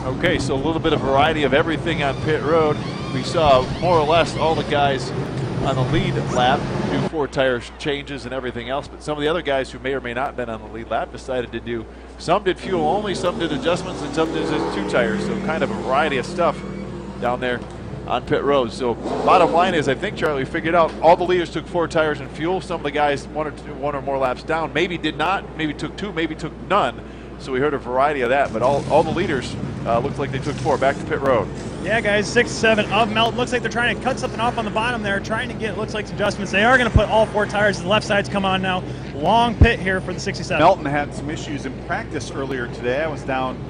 Okay, so a little bit of variety of everything on pit road. We saw more or less all the guys on the lead lap do 4 tire changes and everything else, but some of the other guys who may or may not have been on the lead lap decided to do, some did fuel only, some did adjustments, and some did just 2 tires, so kind of a variety of stuff down there on pit road. So bottom line is, I think Charlie figured out all the leaders took 4 tires and fuel. Some of the guys one or more laps down maybe did not, maybe took 2, maybe took none. So we heard a variety of that, but all the leaders looked like they took 4. Back to pit road. Yeah, guys, 67 of Melton. Looks like they're trying to cut something off on the bottom there, trying to get, looks like, some adjustments. They are going to put all 4 tires. The left sides come on now. Long pit here for the 67. Melton had some issues in practice earlier today. I was down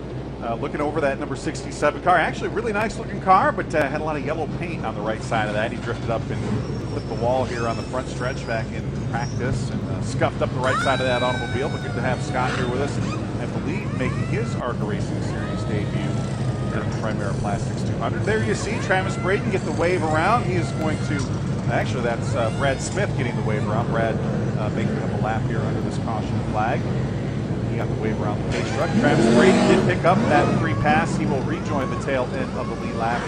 looking over that number 67 car. Actually, really nice looking car, but had a lot of yellow paint on the right side of that. He drifted up and flipped the wall here on the front stretch back in practice and scuffed up the right side of that automobile. But good to have Scott here with us at the lead, making his ARCA Racing Series debut at the Primera Plastics 200. There you see Travis Braden get the wave around. He is going to, actually that's Brad Smith getting the wave around. Brad making up a lap here under this caution flag. He got the wave around the pace truck. Travis Braden did pick up that free pass. He will rejoin the tail end of the lead lap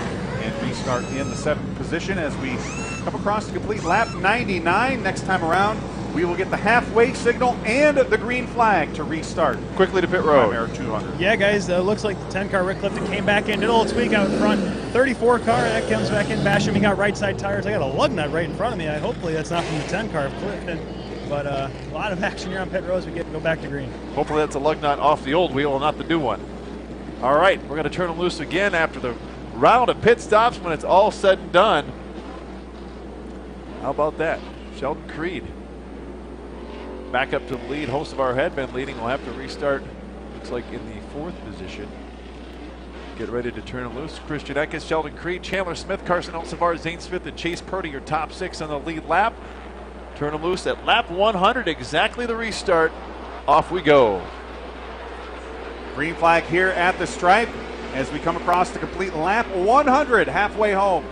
and restart in the 7th position as we come across to complete lap 99. Next time around, we will get the halfway signal and the green flag to restart. Quickly to pit road. Primera 200. Yeah, guys, looks like the 10 car Rick Clifton came back in, did a little tweak out in front. 34 car, that comes back in. Basham, he got right side tires. I got a lug nut right in front of me. Hopefully that's not from the 10 car of Clifton. But a lot of action here on pit road as we get to go back to green. Hopefully that's a lug nut off the old wheel and not the new one. All right, we're going to turn them loose again after the round of pit stops when it's all said and done. How about that? Sheldon Creed back up to the lead. Hocevar had been leading. We'll have to restart, looks like in the 4th position. Get ready to turn them loose. Christian Eckes, Sheldon Creed, Chandler Smith, Carson Hocevar, Zane Smith, and Chase Purdy, your top 6 on the lead lap. Turn them loose at lap 100, exactly the restart. Off we go. Green flag here at the stripe as we come across to complete lap 100, halfway home.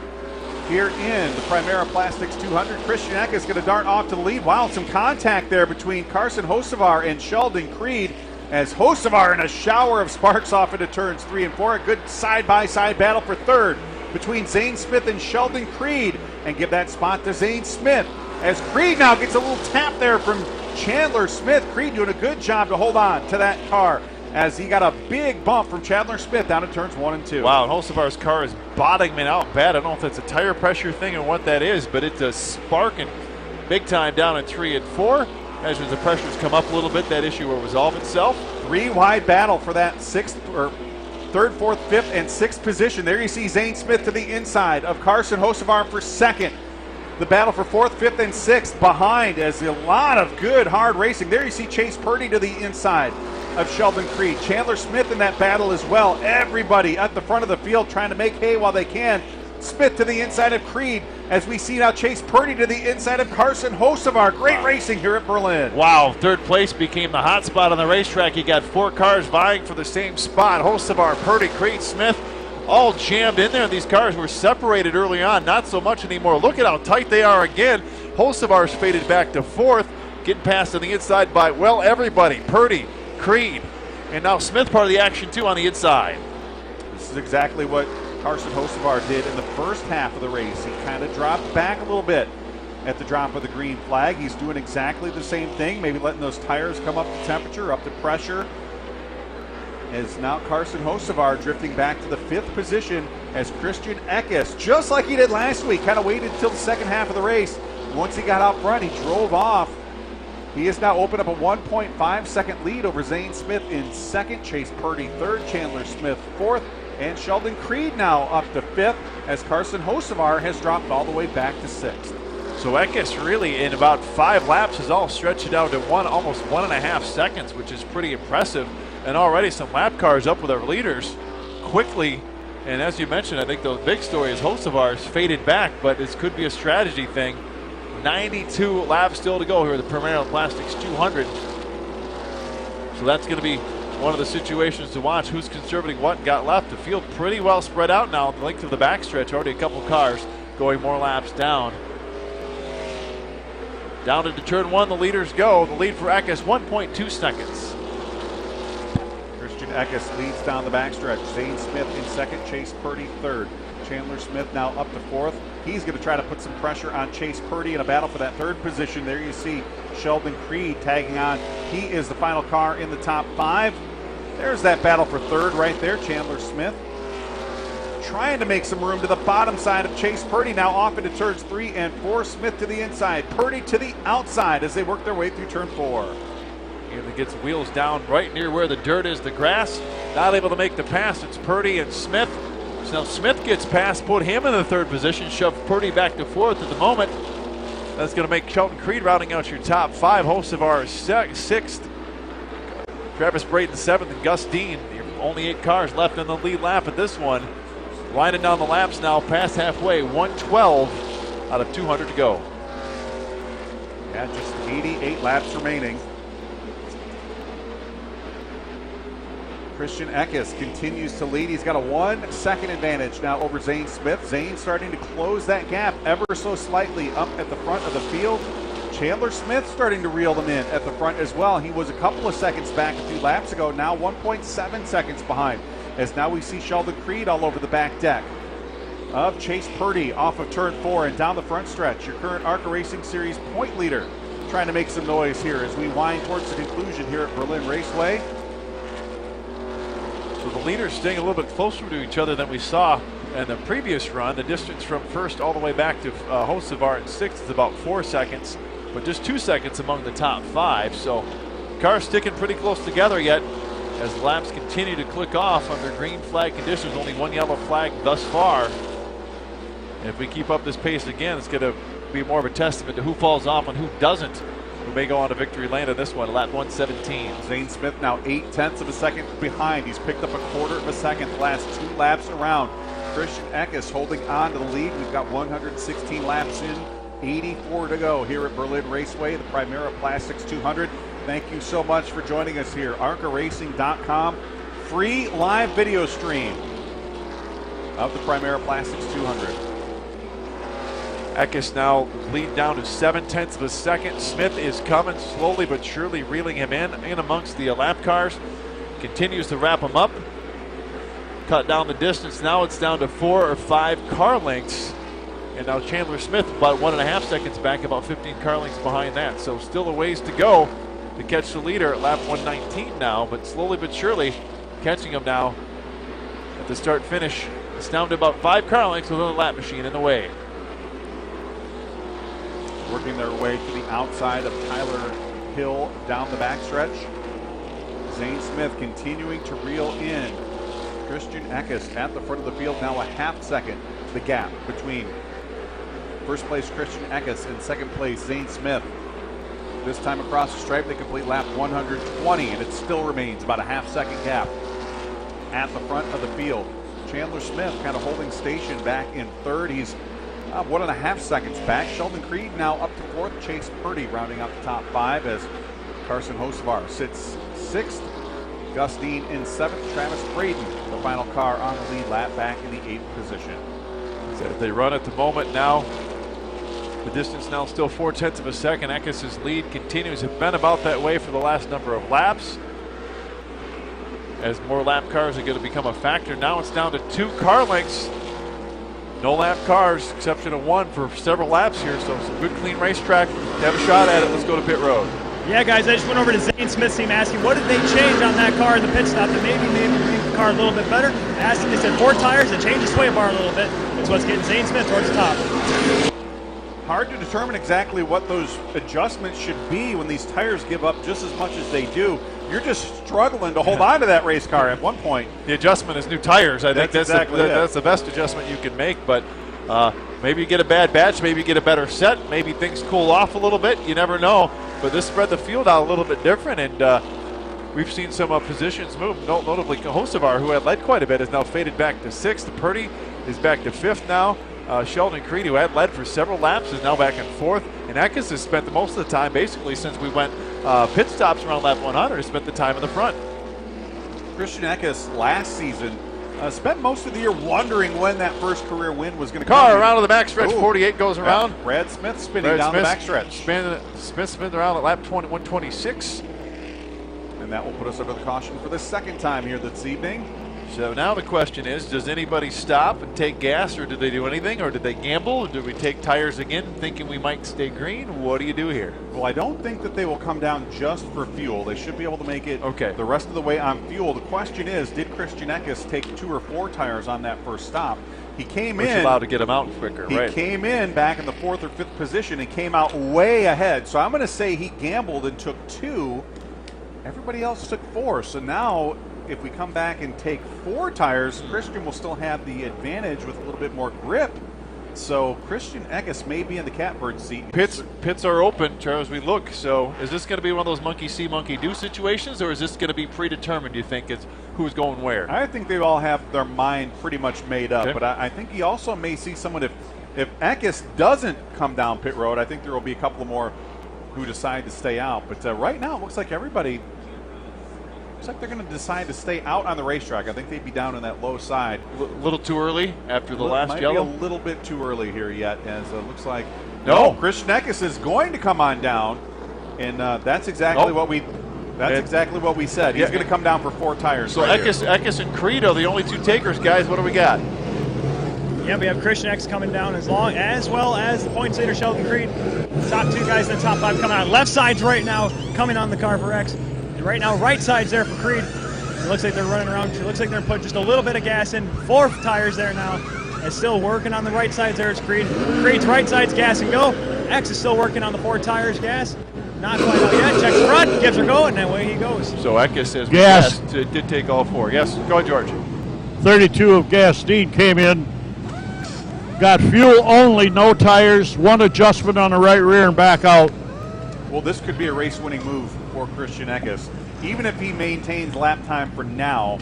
Here in the Primera Plastics 200, Christian Eckes is going to dart off to the lead. Wow, some contact there between Carson Hocevar and Sheldon Creed as Hocevar in a shower of sparks off into turns 3 and 4. A good side-by-side battle for 3rd between Zane Smith and Sheldon Creed, and give that spot to Zane Smith as Creed now gets a little tap there from Chandler Smith. Creed doing a good job to hold on to that car as he got a big bump from Chandler Smith down to turns 1 and 2. Wow, and Hocevar's car is bottoming out bad. I don't know if that's a tire pressure thing or what that is, but it's a sparking big time down in 3 and 4. As the pressures come up a little bit, that issue will resolve itself. 3-wide battle for that 3rd, 4th, 5th, and 6th position. There you see Zane Smith to the inside of Carson Hocevar for 2nd. The battle for 4th, 5th, and 6th behind as a lot of good hard racing. There you see Chase Purdy to the inside of Sheldon Creed. Chandler Smith in that battle as well. Everybody at the front of the field trying to make hay while they can. Smith to the inside of Creed as we see now Chase Purdy to the inside of Carson Hocevar. Great racing here at Berlin. Wow, 3rd place became the hot spot on the racetrack. You got 4 cars vying for the same spot. Hocevar, Purdy, Creed, Smith, all jammed in there. These cars were separated early on, not so much anymore. Look at how tight they are again. Hocevar's faded back to 4th, getting passed on the inside by, well, everybody. Purdy, Creed, and now Smith part of the action too on the inside. This is exactly what Carson Hocevar did in the first half of the race. He kind of dropped back a little bit at the drop of the green flag. He's doing exactly the same thing, maybe letting those tires come up to temperature, up to pressure. As now Carson Hocevar drifting back to the 5th position as Christian Eckes, just like he did last week, kind of waited until the second half of the race. Once he got out front, he drove off. He has now opened up a 1.5 second lead over Zane Smith in 2nd, Chase Purdy 3rd, Chandler Smith 4th, and Sheldon Creed now up to 5th as Carson Hocevar has dropped all the way back to 6th. So Eckes really in about 5 laps has all stretched it out to almost 1.5 seconds, which is pretty impressive. And already some lap cars up with our leaders quickly And as you mentioned, I think the big story is Hocevar's faded back, but this could be a strategy thing. 92 laps still to go here at the Primera Plastics 200. So that's going to be one of the situations to watch. Who's conserving what got left? The field pretty well spread out now. The length of the backstretch, already a couple cars going more laps down. Down into turn one, the leaders go. The lead for Eckes, 1.2 seconds. Christian Eckes leads down the backstretch. Zane Smith in second, Chase Purdy third. Chandler Smith now up to fourth. He's going to try to put some pressure on Chase Purdy in a battle for that third position. There you see Sheldon Creed tagging on. He is the final car in the top five. There's that battle for third right there. Chandler Smith trying to make some room to the bottom side of Chase Purdy. Now off into turns 3 and 4. Smith to the inside, Purdy to the outside as they work their way through turn 4. He gets wheels down right near where the dirt is, the grass. Not able to make the pass. It's Purdy and Smith. So now Smith gets past, put him in the third position, shove Purdy back to fourth at the moment. That's going to make Sheldon Creed rounding out your top five. Hocevar sixth. Travis Braden seventh, and Gus Dean. Only 8 cars left in the lead lap at this one. Winding down the laps now, past halfway, 112 out of 200 to go. Yeah, just 88 laps remaining. Christian Eckes continues to lead. He's got a 1 second advantage now over Zane Smith. Zane starting to close that gap ever so slightly up at the front of the field. Chandler Smith starting to reel them in at the front as well. He was a couple of seconds back a few laps ago, now 1.7 seconds behind. As now we see Sheldon Creed all over the back deck of Chase Purdy off of turn 4 and down the front stretch. Your current ARCA Racing Series point leader trying to make some noise here as we wind towards the conclusion here at Berlin Raceway. So the leaders staying a little bit closer to each other than we saw in the previous run. The distance from first all the way back to Hocevar in sixth is about 4 seconds, but just 2 seconds among the top 5. So cars sticking pretty close together yet as laps continue to click off under green flag conditions. Only 1 yellow flag thus far. And if we keep up this pace again, it's going to be more of a testament to who falls off and who doesn't. Who may go on to victory lane in this one, lap 117. Zane Smith now 0.8 of a second behind. He's picked up a 1/4 of a second the last 2 laps around. Christian Eckes holding on to the lead. We've got 116 laps in, 84 to go here at Berlin Raceway, the Primera Plastics 200. Thank you so much for joining us here. ARCARacing.com, free live video stream of the Primera Plastics 200. Eckes now lead down to 0.7 of a second. Smith is coming slowly but surely, reeling him in amongst the lap cars. Continues to wrap him up. Cut down the distance. Now it's down to 4 or 5 car lengths. And now Chandler Smith about 1.5 seconds back, about 15 car lengths behind that. So still a ways to go to catch the leader at lap 119 now, but slowly but surely catching him now at the start finish. It's down to about 5 car lengths with another lap machine in the way. Working their way to the outside of Tyler Hill down the backstretch. Zane Smith continuing to reel in. Christian Eckes at the front of the field, now a 0.5 second. The gap between first place Christian Eckes and second place Zane Smith. This time across the stripe, they complete lap 120, and it still remains about a 0.5 second gap at the front of the field. Chandler Smith kind of holding station back in third. He's 1.5 seconds back. Sheldon Creed now up to fourth. Chase Purdy rounding out the top 5 as Carson Hocevar sits sixth. Gus Dean in seventh. Travis Braden, the final car on the lead lap, back in the 8th position. So if they run at the moment now, the distance now still 0.4 of a second. Eckes' lead continues. Have been about that way for the last number of laps. As more lap cars are going to become a factor. Now it's down to 2 car lengths. No lap cars, exception of 1 for several laps here. So some good clean racetrack to have a shot at it. Let's go to pit road. Yeah, guys, I just went over to Zane Smith's team asking what did they change on that car in the pit stop that maybe make the car a little bit better. Asked them, they said 4 tires and changed the sway bar a little bit. That's what's getting Zane Smith towards the top. Hard to determine exactly what those adjustments should be when these tires give up just as much as they do. You're just struggling to hold on to that race car at one point. The adjustment is new tires. I think that's exactly that's the best adjustment you can make. But maybe you get a bad batch, maybe you get a better set, maybe things cool off a little bit. You never know. But this spread the field out a little bit different, and we've seen some positions move. Notably, Hocevar, who had led quite a bit, has now faded back to 6th. Purdy is back to 5th now. Sheldon Creed, who had led for several laps, is now back in 4th. And Eckes has spent the most of the time, basically, since we went pit stops around lap 100, has spent the time in the front. Christian Eckes last season spent most of the year wondering when that first career win was going to come. Car around to the backstretch. 48 goes around. Yeah. Brad Smith spinning down the backstretch. Smith spinning around at lap 126. And that will put us under the caution for the second time here this evening. So now the question is, does anybody stop and take gas, or did they do anything, or did they gamble, or did we take tires again thinking we might stay green? What do you do here? Well, I don't think that they will come down just for fuel. They should be able to make it the rest of the way on fuel. The question is, did Christian Eckes take 2 or 4 tires on that first stop? He came in. allowed to get him out quicker, right? He came in back in the 4th or 5th position and came out way ahead. So I'm going to say he gambled and took 2. Everybody else took 4. So now, if we come back and take 4 tires, Christian will still have the advantage with a little bit more grip. So Christian Eckes may be in the catbird seat. Pits are open, Charles, as we look. So is this going to be one of those monkey see, monkey do situations, or is this going to be predetermined, do you think, it's who's going where? I think they all have their mind pretty much made up. But I think he also may see someone, if Eckes doesn't come down pit road, I think there will be a couple more who decide to stay out. But right now, it looks like everybody... Looks like they're going to decide to stay out on the racetrack. I think they'd be down on that low side. A little too early after the last yellow? Might be a little bit too early here yet, as it looks like... No, Christian Eckes is going to come on down, and that's exactly what we... That's exactly what we said. He's going to come down for 4 tires. So Eckes and Creed are the only 2 takers, guys. What do we got? Yeah, we have Christian Eckes coming down as well as the points leader Sheldon Creed. Top 2 guys in the top 5 coming out. Left side's right now coming on the car for Eckes. Right now, right side's there for Creed. It looks like they're running around. It looks like they're putting just a little bit of gas in. 4 tires there now. It's still working on the right side. There's Creed. Creed's right side's gas and go. Eckes is still working on the 4 tires gas. Not quite out yet. Checks the front, gives her go, and away he goes. So Eckes says gas did take all 4. Yes, go ahead, George. 32 of Gastine came in. Got fuel only, no tires. 1 adjustment on the right rear and back out. Well, this could be a race-winning move for Christian Eckes. Even if he maintains lap time for now,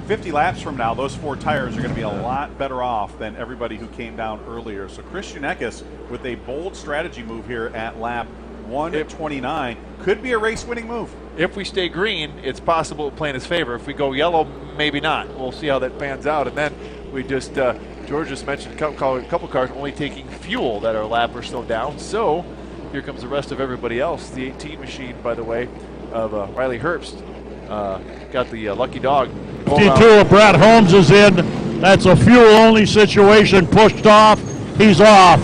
50 laps from now, those 4 tires are going to be a lot better off than everybody who came down earlier. So Christian Eckes, with a bold strategy move here at lap 129, could be a race-winning move. If we stay green, it's possible to play in his favor. If we go yellow, maybe not. We'll see how that pans out. And then we just, George just mentioned a couple cars only taking fuel that are lap or so down. So here comes the rest of everybody else. The 18 machine, by the way, of Riley Herbst. Got the lucky dog. 52 of Brad Holmes is in. That's a fuel-only situation. Pushed off. He's off.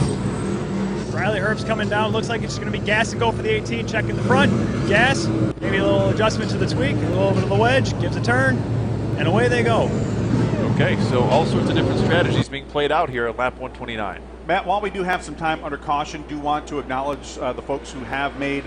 Riley Herbst coming down. Looks like it's going to be gas and go for the 18. Checking the front. Gas. Maybe a little adjustment to the tweak. A little bit of the wedge. Gives a turn. And away they go. Okay, so all sorts of different strategies being played out here at lap 129. Matt, while we do have some time under caution, do want to acknowledge the folks who have made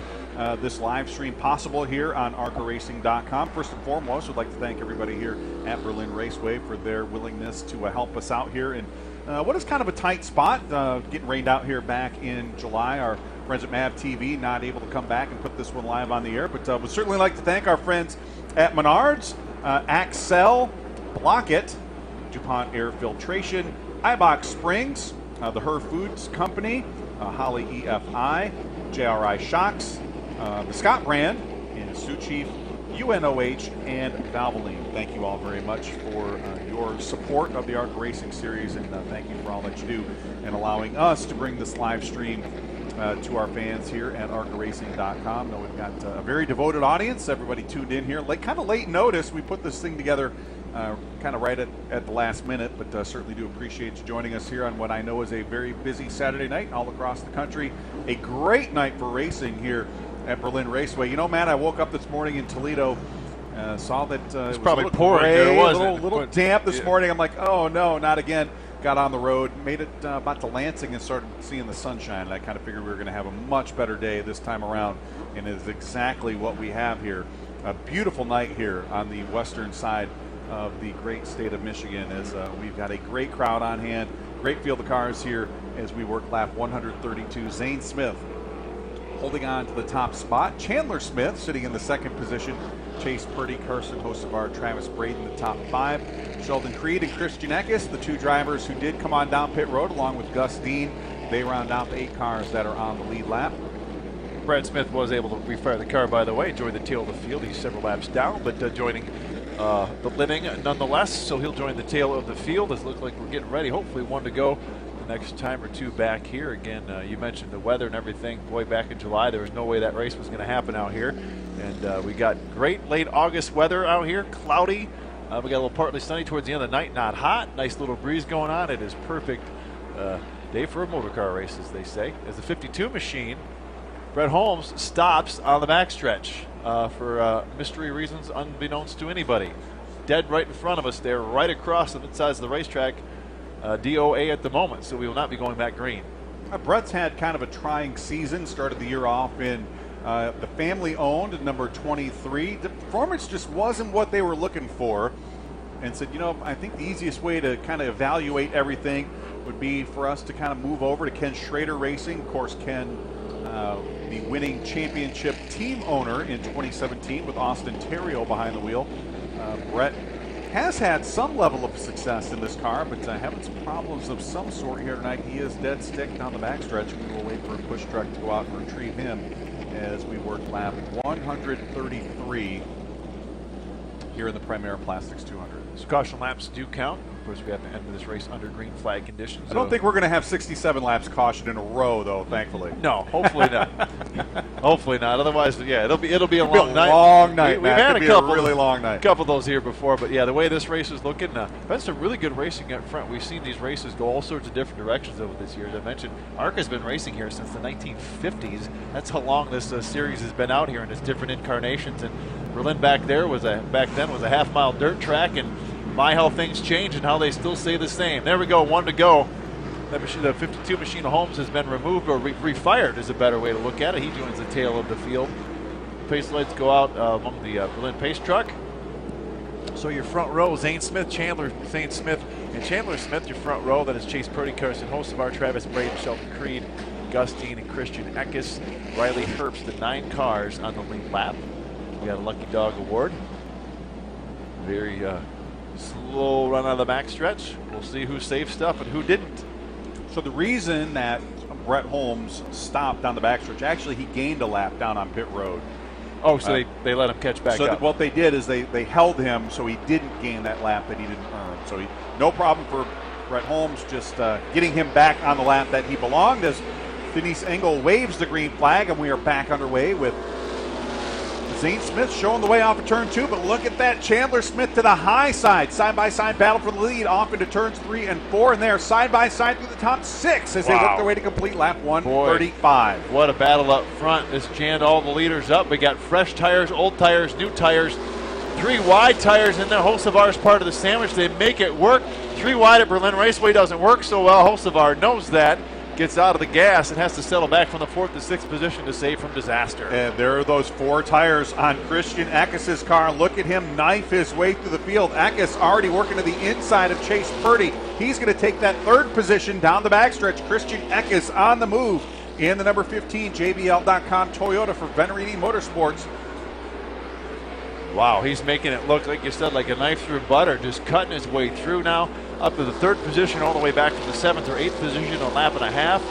this live stream possible here on ARCARacing.com. First and foremost, we'd like to thank everybody here at Berlin Raceway for their willingness to help us out here in what is kind of a tight spot. Getting rained out here back in July. Our friends at MAV TV not able to come back and put this one live on the air, but we'd certainly like to thank our friends at Menards, Axel, Blockit, DuPont Air Filtration, iBox Springs, the Her Foods Company, Holly EFI, JRI Shocks, the Scott brand, and Sioux Chief, UNOH, and Valvoline. Thank you all very much for your support of the ARCA Racing Series, and thank you for all that you do and allowing us to bring this live stream to our fans here at ARCARacing.com. Know we've got a very devoted audience. Everybody tuned in here. Kind of late notice. We put this thing together kind of right at the last minute, but certainly do appreciate you joining us here on what I know is a very busy Saturday night all across the country. A great night for racing here at Berlin Raceway. You know, Matt, I woke up this morning in Toledo, saw that it was probably pouring. Gray, a little damp this morning. I'm like, oh no, not again. Got on the road, made it about to Lansing and started seeing the sunshine. And I kind of figured we were going to have a much better day this time around, and it is exactly what we have here. A beautiful night here on the western side of the great state of Michigan, as we've got a great crowd on hand, great field of cars here as we work lap 132. Zane Smith holding on to the top spot. Chandler Smith sitting in the second position Chase Purdy, Carson Hocevar, Travis Braden, the top 5. Sheldon Creed and Christian Eckes, the 2 drivers who did come on down pit road, along with Gus Dean. They round out the 8 cars that are on the lead lap. Brad Smith was able to refire the car, by the way, join the tail of the field. He's several laps down, but joining the living nonetheless. So he'll join the tail of the field. It looks like we're getting ready. Hopefully one to go the next time or two back here. Again, you mentioned the weather and everything. Boy, back in July, there was no way that race was going to happen out here. And we got great late August weather out here, cloudy. We got a little partly sunny towards the end of the night, not hot. Nice little breeze going on. It is perfect day for a motor car race, as they say. As the 52 machine, Brett Holmes stops on the backstretch for mystery reasons unbeknownst to anybody. Dead right in front of us there, right across the sides of the racetrack. DOA at the moment, so we will not be going back green. Brett's had kind of a trying season. Started the year off in the family-owned number 23. The performance just wasn't what they were looking for, and said, you know, I think the easiest way to kind of evaluate everything would be for us to kind of move over to Ken Schrader Racing. Of course, Ken, the winning championship team owner in 2017 with Austin Terrio behind the wheel. Brett has had some level of success in this car, but having some problems of some sort here tonight. He is dead stick down the backstretch. We will wait for a push truck to go out and retrieve him as we work lap 133 here in the Premier Plastics 200. So caution laps do count. Of course, we have to enter this race under green flag conditions. I don't think we're going to have 67 laps caution in a row, though, thankfully. No, hopefully not. Hopefully not. Otherwise, yeah, it'll be a long night. Long night. We've had a couple, really long night. Couple of those here before, but yeah, the way this race is looking, that's some really good racing up front. We've seen these races go all sorts of different directions over this year. As I mentioned, ARCA's been racing here since the 1950s. That's how long this series has been out here in its different incarnations. And Berlin back then was a half-mile dirt track, and my how things change and how they still stay the same. There we go, one to go. That machine, the 52 machine of Holmes has been removed, or refired is a better way to look at it. He joins the tail of the field. Pace lights go out among the Berlin pace truck. So your front row, Zane Smith, Zane Smith, and Chandler Smith, your front row. That is Chase Purdy, Carson Hocevar, Travis Braden, Sheldon Creed, Gus Dean, and Christian Eckes. Riley Herbst, the 9 cars on the lead lap. We got a Lucky Dog Award. Very slow run on the backstretch. We'll see who saved stuff and who didn't. So the reason that Brett Holmes stopped on the backstretch, actually he gained a lap down on pit road. Oh, so they let him catch back up. What they did is they held him so he didn't gain that lap that he didn't earn. So no problem for Brett Holmes, just getting him back on the lap that he belonged as Denise Engel waves the green flag, and we are back underway with Zane Smith showing the way off of turn 2, but look at that. Chandler Smith to the high side-by-side battle for the lead off into turns 3 and 4, and they're side-by-side through the top 6 as they work their way to complete lap 135. Boy, what a battle up front. This jammed all the leaders up. We got fresh tires, old tires, new tires, 3 wide tires in there. Hocevar's part of the sandwich. They make it work. 3 wide at Berlin Raceway doesn't work so well. Hocevar knows that. Gets out of the gas and has to settle back from the 4th to 6th position to save from disaster. And there are those 4 tires on Christian Eckes' car. Look at him knife his way through the field. Eckes already working to the inside of Chase Purdy. He's going to take that 3rd position down the backstretch. Christian Eckes on the move in the number 15 JBL.com Toyota for Venerini Motorsports. Wow, he's making it look, like you said, like a knife through butter, just cutting his way through now, up to the 3rd position, all the way back to the 7th or 8th position, a lap and a half.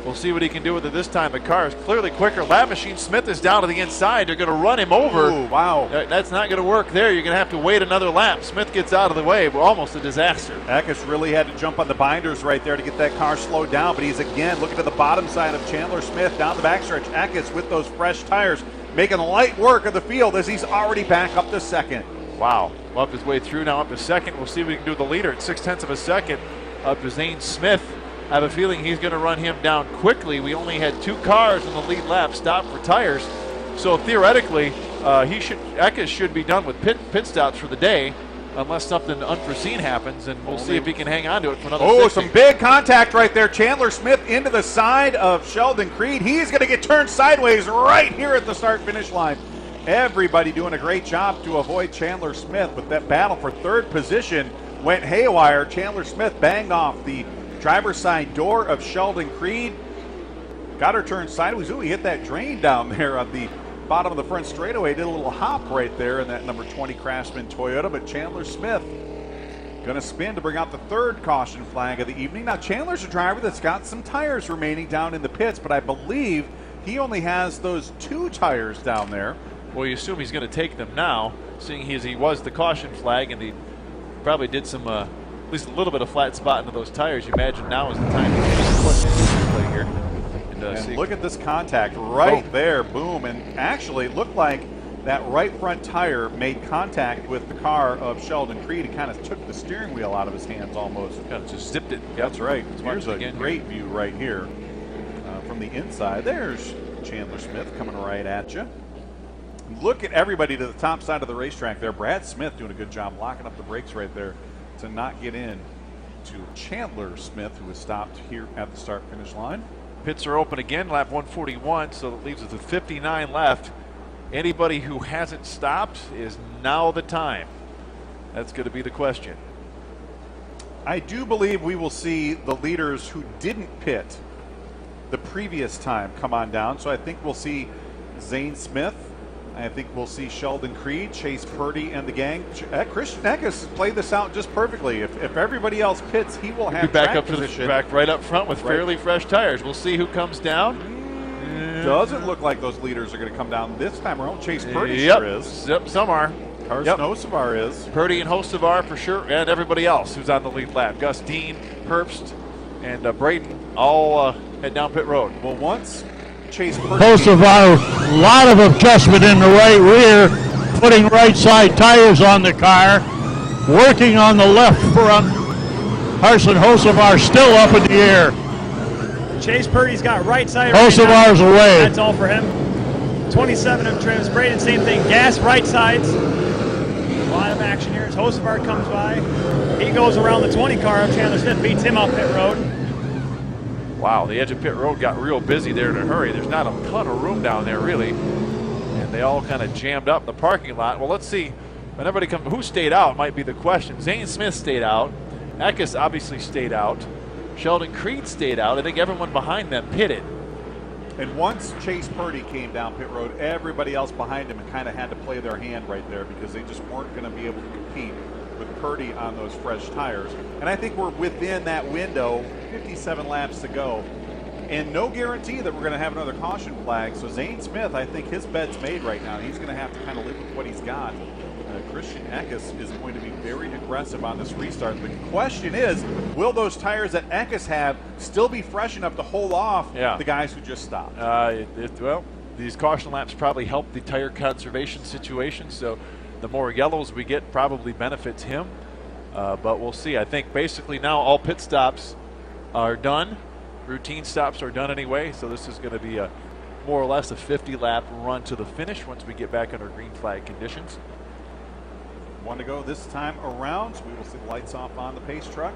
We'll see what he can do with it this time. The car is clearly quicker. Lap machine Smith is down to the inside. They're going to run him over. Ooh, wow. That's not going to work there. You're going to have to wait another lap. Smith gets out of the way. Almost a disaster. Eckes really had to jump on the binders right there to get that car slowed down, but he's again looking to the bottom side of Chandler Smith down the backstretch. Eckes with those fresh tires making light work of the field as he's already back up to 2nd. Wow. Up his way through now, up to 2nd. We'll see what he can do with the leader at 0.6 of a second. Up to Zane Smith. I have a feeling he's going to run him down quickly. We only had 2 cars in the lead lap stop for tires. So theoretically, Eckes should be done with pit stops for the day, unless something unforeseen happens, and we'll see if he can hang on to it for another 60. Some big contact right there. Chandler Smith into the side of Sheldon Creed. He's going to get turned sideways right here at the start-finish line. Everybody doing a great job to avoid Chandler Smith, but that battle for 3rd position went haywire. Chandler Smith banged off the driver's side door of Sheldon Creed. Got her turned sideways. Ooh, he hit that drain down there on the bottom of the front straightaway. Did a little hop right there in that number 20 Craftsman Toyota, but Chandler Smith going to spin to bring out the third caution flag of the evening. Now, Chandler's a driver that's got some tires remaining down in the pits, but I believe he only has those 2 tires down there. Well, you assume he's going to take them now, seeing he was the caution flag, and he probably did some, at least a little bit of flat spot into those tires. You imagine now is the time to just put here. And look at this contact right there, boom. And actually, it looked like that right front tire made contact with the car of Sheldon Creed. It kind of took the steering wheel out of his hands almost. Kind of just zipped it. That's right. Here's a again great view right here from the inside. There's Chandler Smith coming right at you. Look at everybody to the top side of the racetrack there. Brad Smith doing a good job locking up the brakes right there to not get in to Chandler Smith, who was stopped here at the start-finish line. Pits are open again, lap 141, so that leaves us with 59 left. Anybody who hasn't stopped, is now the time? That's going to be the question. I do believe we will see the leaders who didn't pit the previous time come on down. So I think we'll see Zane Smith. I think we'll see Sheldon Creed, Chase Purdy, and the gang. Christian Eckes played this out just perfectly. If everybody else pits, he will have back track up position. to the back right up front with fairly fresh tires. We'll see who comes down. Doesn't look like those leaders are going to come down this time around. Chase Purdy sure is. Yep, some are. Carson Hocevar is. Purdy and Hocevar for sure, and everybody else who's on the lead lap. Gus Dean, Herbst, and Braden all head down pit road. Well, once Chase Purdy. Hocevar, a lot of adjustment in the right rear, putting right side tires on the car, working on the left front. Carson Hocevar still up in the air. Chase Purdy's got right side. Hocevar's away. That's all for him. 27 of Travis Braden, same thing. Gas right sides. A lot of action here as Hocevar comes by. He goes around the 20 car of Chandler Smith, beats him off pit road. Wow, the edge of pit road got real busy there in a hurry. There's not a ton of room down there, really. And they all kind of jammed up the parking lot. Well, let's see. When everybody comes, who stayed out might be the question. Zane Smith stayed out. Eckes obviously stayed out. Sheldon Creed stayed out. I think everyone behind them pitted. And once Chase Purdy came down pit road, everybody else behind him kind of had to play their hand right there because they just weren't going to be able to compete with Purdy on those fresh tires. And I think we're within that window, 57 laps to go. And no guarantee that we're going to have another caution flag. So Zane Smith, I think his bed's made right now. He's going to have to kind of live with what he's got. Christian Eckes is going to be very aggressive on this restart. The question is, will those tires that Eckes have still be fresh enough to hold off the guys who just stopped? Well, these caution laps probably help the tire conservation situation, so the more yellows we get probably benefits him. But we'll see. I think basically now all pit stops are done. Routine stops are done anyway, so this is going to be a more or less a 50-lap run to the finish once we get back under green flag conditions. One to go this time around. So we will see the lights off on the pace truck.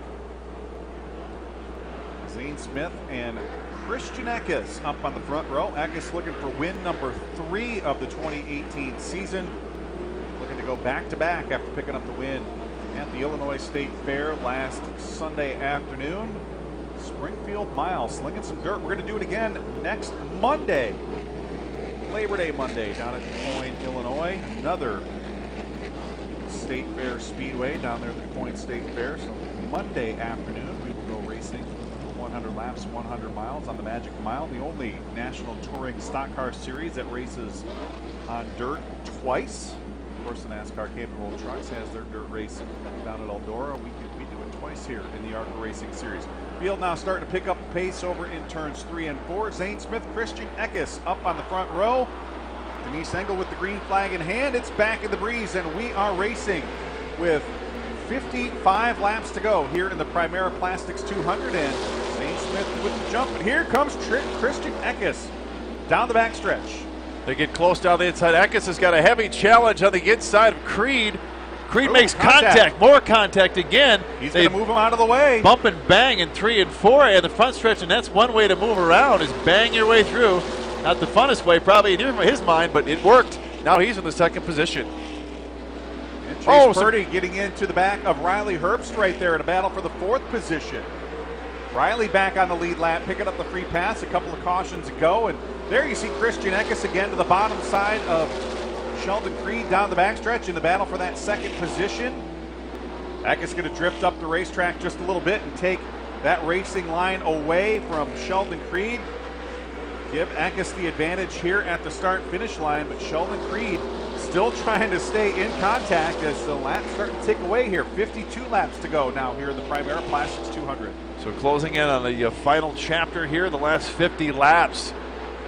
Zane Smith and Christian Eckes up on the front row. Eckes looking for win number 3 of the 2018 season. Looking to go back-to-back after picking up the win at the Illinois State Fair last Sunday afternoon. Springfield Mile, slinging some dirt. We're going to do it again next Monday. Labor Day Monday down at Des Moines, Illinois. Another State Fair Speedway down there at the Des Moines State Fair. So Monday afternoon we will go racing 100 laps, 100 miles on the Magic Mile, the only national touring stock car series that races on dirt twice. Of course, the NASCAR Cape and Roll Trucks has their dirt race down at Eldora. We could be doing twice here in the ARCA Racing Series. Field now starting to pick up pace over in turns 3 and 4. Zane Smith, Christian Eckes up on the front row. Denise Engel with the green flag in hand. It's back in the breeze, and we are racing with 55 laps to go here in the Primera Plastics 200. And Zane Smith with the jump. And here comes Christian Eckes down the backstretch. They get close down the inside. Eckes has got a heavy challenge on the inside of Creed. Creed makes contact, more contact again. He's going to move him out of the way. Bump and bang in 3 and 4 and the front stretch, and that's one way to move around is bang your way through. Not the funnest way probably in his mind, but it worked. Now he's in the second position. And Chase Purdy getting into the back of Riley Herbst right there in a battle for the 4th position. Riley back on the lead lap, picking up the free pass, a couple of cautions ago, and There you see Christian Eckes again to the bottom side of Sheldon Creed down the backstretch in the battle for that second position. Eckes going to drift up the racetrack just a little bit and take that racing line away from Sheldon Creed. Give Eckes the advantage here at the start-finish line, but Sheldon Creed still trying to stay in contact as the laps start to tick away here. 52 laps to go now here in the Primera Plastics 200. So closing in on the final chapter here, the last 50 laps.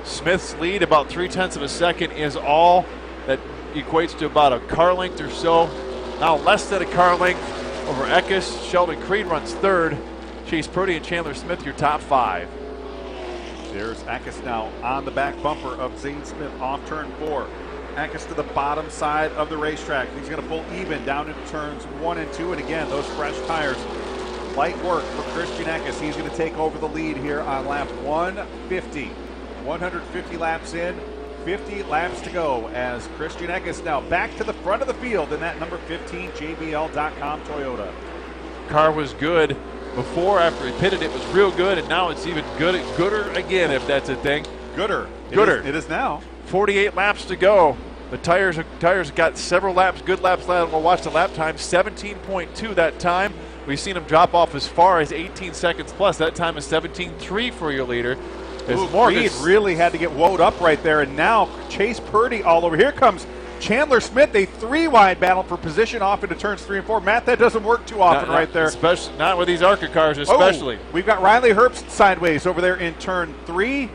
Smith's lead, about 0.3 of a second, is all that equates to about a car length or so. Now less than a car length over Eckes. Sheldon Creed runs third. Chase Purdy and Chandler Smith, your top 5. There's Eckes now on the back bumper of Zane Smith off turn 4. Eckes to the bottom side of the racetrack. He's going to pull even down into turns 1 and 2. And again, those fresh tires. Light work for Christian Eckes. He's going to take over the lead here on lap 150. 150 laps in, 50 laps to go as Christian Eckes now back to the front of the field in that number 15 JBL.com Toyota. Car was good before. After he pitted, it was real good, and now it's even gooder again, if that's a thing. Gooder. It is now. 48 laps to go. The tires got several laps, good laps. We'll watch the lap time. 17.2 that time. We've seen him drop off as far as 18 seconds plus. That time is 17.3 for your leader. Creed really had to get woed up right there, and now Chase Purdy all over. Here comes Chandler Smith, a 3-wide battle for position off into turns 3 and 4. Matt, that doesn't work too often right there. Especially not with these ARCA cars, especially. Oh, we've got Riley Herbst sideways over there in turn 3.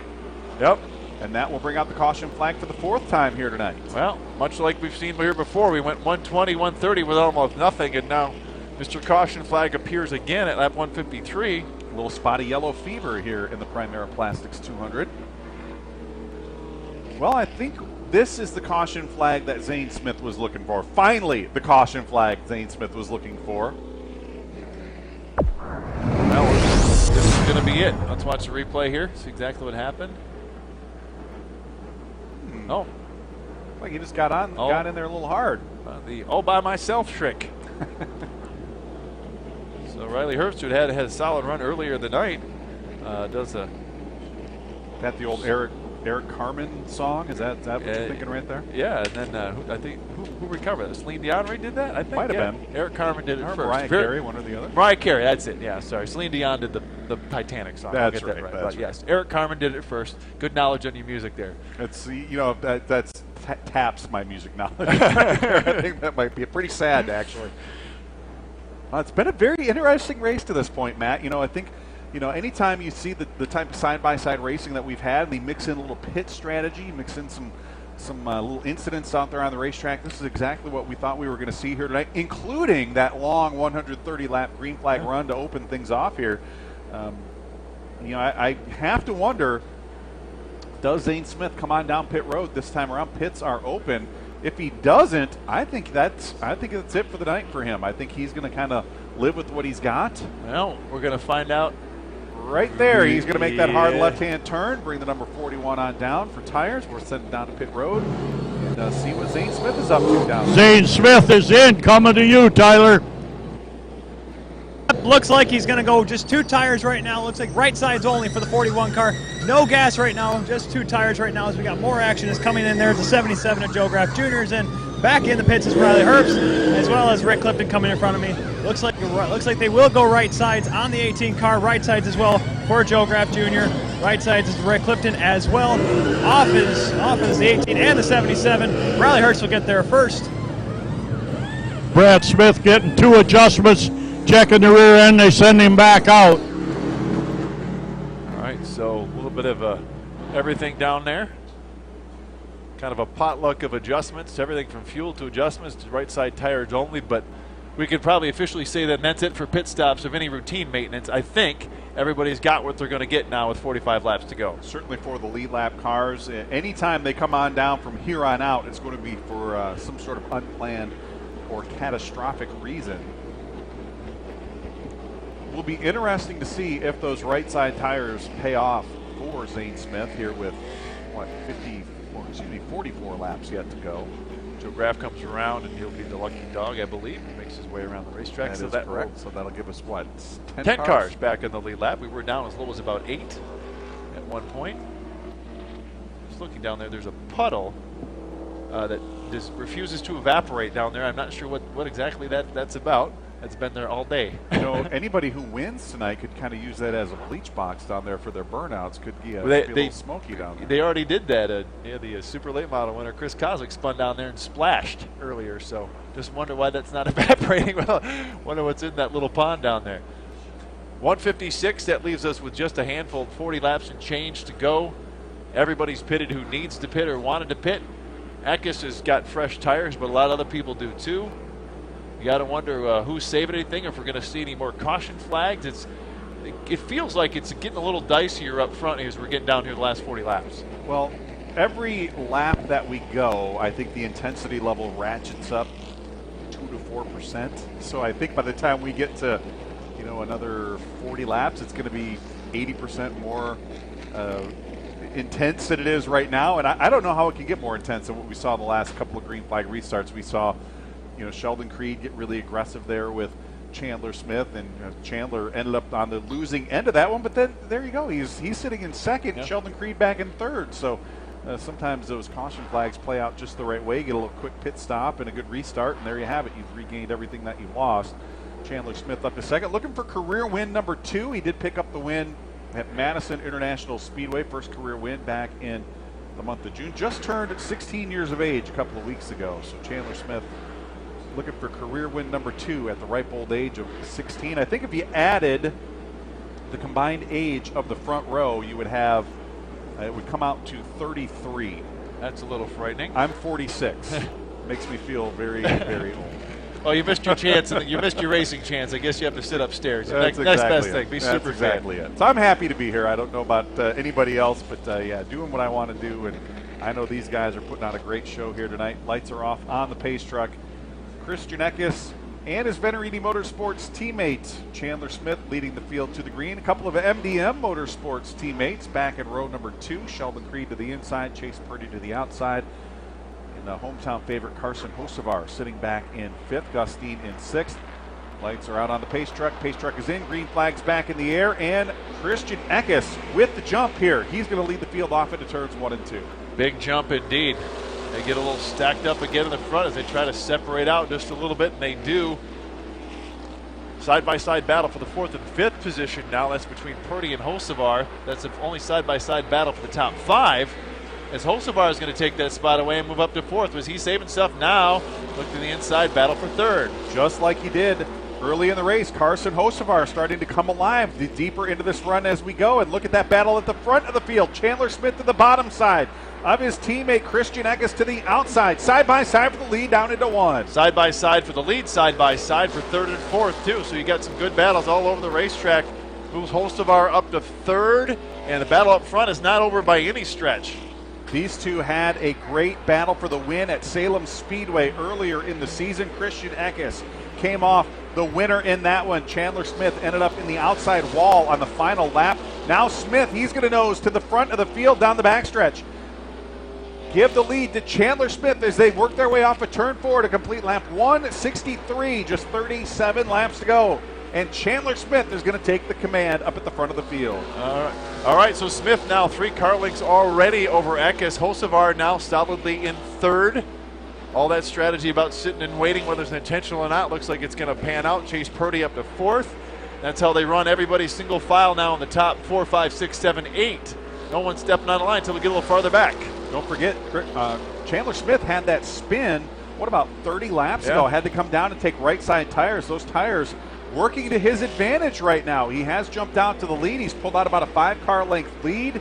Yep. And that will bring out the caution flag for the 4th time here tonight. Well, much like we've seen here before, we went 120, 130 with almost nothing, and now Mr. Caution Flag appears again at lap 153. A little spotty yellow fever here in the Primera Plastics 200. Well, I think this is the caution flag that Zane Smith was looking for. Finally, the caution flag Zane Smith was looking for. Well, this is going to be it. Let's watch the replay here, see exactly what happened. Oh. Like he just got in there a little hard. The all by myself trick. So Riley Herbst, who had a solid run earlier in the night, does a... That the old Eric Carmen song? Is that what you're thinking right there? Yeah, and then I think who recovered that? Celine Dion did that? I think. Might have been. Eric Carmen did it first. Mariah Carey, one or the other? Mariah Carey, that's it. Yeah, sorry. Celine Dion did the Titanic song. That's I'll get right. that right. Yes, Eric Carmen did it first. Good knowledge on your music there. It's that taps my music knowledge. I think that might be pretty sad actually. It's been a very interesting race to this point, Matt. I think. Anytime you see the type of side-by-side racing that we've had, they mix in a little pit strategy, mix in some little incidents out there on the racetrack. This is exactly what we thought we were going to see here tonight, including that long 130-lap green flag run to open things off here. I have to wonder, does Zane Smith come on down pit road this time around? Pits are open. If he doesn't, I think that's it for the night for him. I think he's going to kind of live with what he's got. Well, we're going to find out. Right there, he's going to make that hard left-hand turn, bring the number 41 on down for tires. We're sending down to pit road and see what Zane Smith is up to down there. Zane Smith is in, coming to you, Tyler. Looks like he's going to go just 2 tires right now. Looks like right sides only for the 41 car. No gas right now, just 2 tires right now as we got more action is coming in there. The 77 of Joe Graff Jr. is in. Back in the pits is Riley Herbst, as well as Rick Clifton coming in front of me. Looks like they will go right sides on the 18 car, right sides as well for Joe Graff Jr. Right sides is Rick Clifton as well. Off is the 18 and the 77. Riley Herbst will get there first. Brad Smith getting 2 adjustments, checking the rear end. They send him back out. All right, so a little bit of everything down there. Kind of a potluck of adjustments, everything from fuel to adjustments to right side tires only, but we could probably officially say that that's it for pit stops of any routine maintenance. I think everybody's got what they're going to get now with 45 laps to go. Certainly for the lead lap cars. Anytime they come on down from here on out, it's going to be for some sort of unplanned or catastrophic reason. It will be interesting to see if those right side tires pay off for Zane Smith here with, 44 laps yet to go. Joe Graff comes around and he'll be the lucky dog, I believe. He makes his way around the racetrack. That is correct. So that'll give us what? 10 cars back in the lead lap. We were down as low as about 8 at one point. looking down there, there's a puddle that just refuses to evaporate down there. I'm not sure what exactly that's about. It's been there all day. You know, anybody who wins tonight could kind of use that as a bleach box down there for their burnouts. Could be a little smoky down there. They already did that. The super late model winner, Chris Kozlik, spun down there and splashed earlier. So just wonder why that's not evaporating. Well, wonder what's in that little pond down there. 156, that leaves us with just a handful, 40 laps and change to go. Everybody's pitted who needs to pit or wanted to pit. Eckes has got fresh tires, but a lot of other people do too. You got to wonder who's saving anything, if we're going to see any more caution flags. It feels like it's getting a little dicier up front as we're getting down here the last 40 laps. Well, every lap that we go, I think the intensity level ratchets up 2 to 4%. So I think by the time we get to, you know, another 40 laps, it's going to be 80% more intense than it is right now. And I don't know how it can get more intense than what we saw in the last couple of green flag restarts. We saw, you know, Sheldon Creed get really aggressive there with Chandler Smith, and Chandler ended up on the losing end of that one. But then there you go, he's sitting in second, yeah. Sheldon Creed back in third. So sometimes those caution flags play out just the right way. Get a little quick pit stop and a good restart, and there you have it. You've regained everything that you lost. Chandler Smith up to second, looking for career win number 2. He did pick up the win at Madison International Speedway, first career win back in the month of June. Just turned 16 years of age a couple of weeks ago. So Chandler Smith looking for career win number 2 at the ripe old age of 16. I think if you added the combined age of the front row, you would have, it would come out to 33. That's a little frightening. I'm 46. Makes me feel very, very old. Well, you missed your chance. You missed your racing chance. I guess you have to sit upstairs. That's next exactly best thing. Be super exactly it. So I'm happy to be here. I don't know about anybody else, but yeah, doing what I want to do. And I know these guys are putting on a great show here tonight. Lights are off on the pace truck. Christian Eckes and his Venerini Motorsports teammate Chandler Smith leading the field to the green. A couple of MDM Motorsports teammates back in row number 2. Sheldon Creed to the inside, Chase Purdy to the outside. And the hometown favorite Carson Hocevar sitting back in 5th, Gustine in 6th. Lights are out on the pace truck. Pace truck is in, green flags back in the air, and Christian Eckes with the jump here. He's going to lead the field off into turns 1 and 2. Big jump indeed. They get a little stacked up again in the front as they try to separate out just a little bit, and they do. Side-by-side battle for the 4th and 5th position now. That's between Purdy and Hocevar. That's the only side-by-side battle for the top 5. As Hocevar is going to take that spot away and move up to 4th. Was he saving stuff now? Look to the inside battle for 3rd. Just like he did early in the race, Carson Hocevar starting to come alive deeper into this run as we go. And look at that battle at the front of the field. Chandler Smith to the bottom side of his teammate Christian Eckes to the outside. Side by side for the lead down into 1. Side by side for the lead, side by side for 3rd and 4th too. So you got some good battles all over the racetrack. Moves Hocevar up to 3rd, and the battle up front is not over by any stretch. These two had a great battle for the win at Salem Speedway earlier in the season. Christian Eckes came off the winner in that one. Chandler Smith ended up in the outside wall on the final lap. Now Smith, he's going to nose to the front of the field down the backstretch. Give the lead to Chandler Smith as they work their way off a turn 4 to complete lap 163. Just 37 laps to go. And Chandler Smith is going to take the command up at the front of the field. All right, so Smith now 3 car lengths already over Eckes. Hocevar now solidly in 3rd. All that strategy about sitting and waiting, whether it's intentional or not, looks like it's going to pan out. Chase Purdy up to 4th. That's how they run everybody single file now in the top 4, 5, 6, 7, 8. No one's stepping on the line until we get a little farther back. Don't forget, Chandler Smith had that spin, what about 30 laps ago? Had to come down and take right side tires. Those tires working to his advantage right now. He has jumped out to the lead. He's pulled out about a 5-car length lead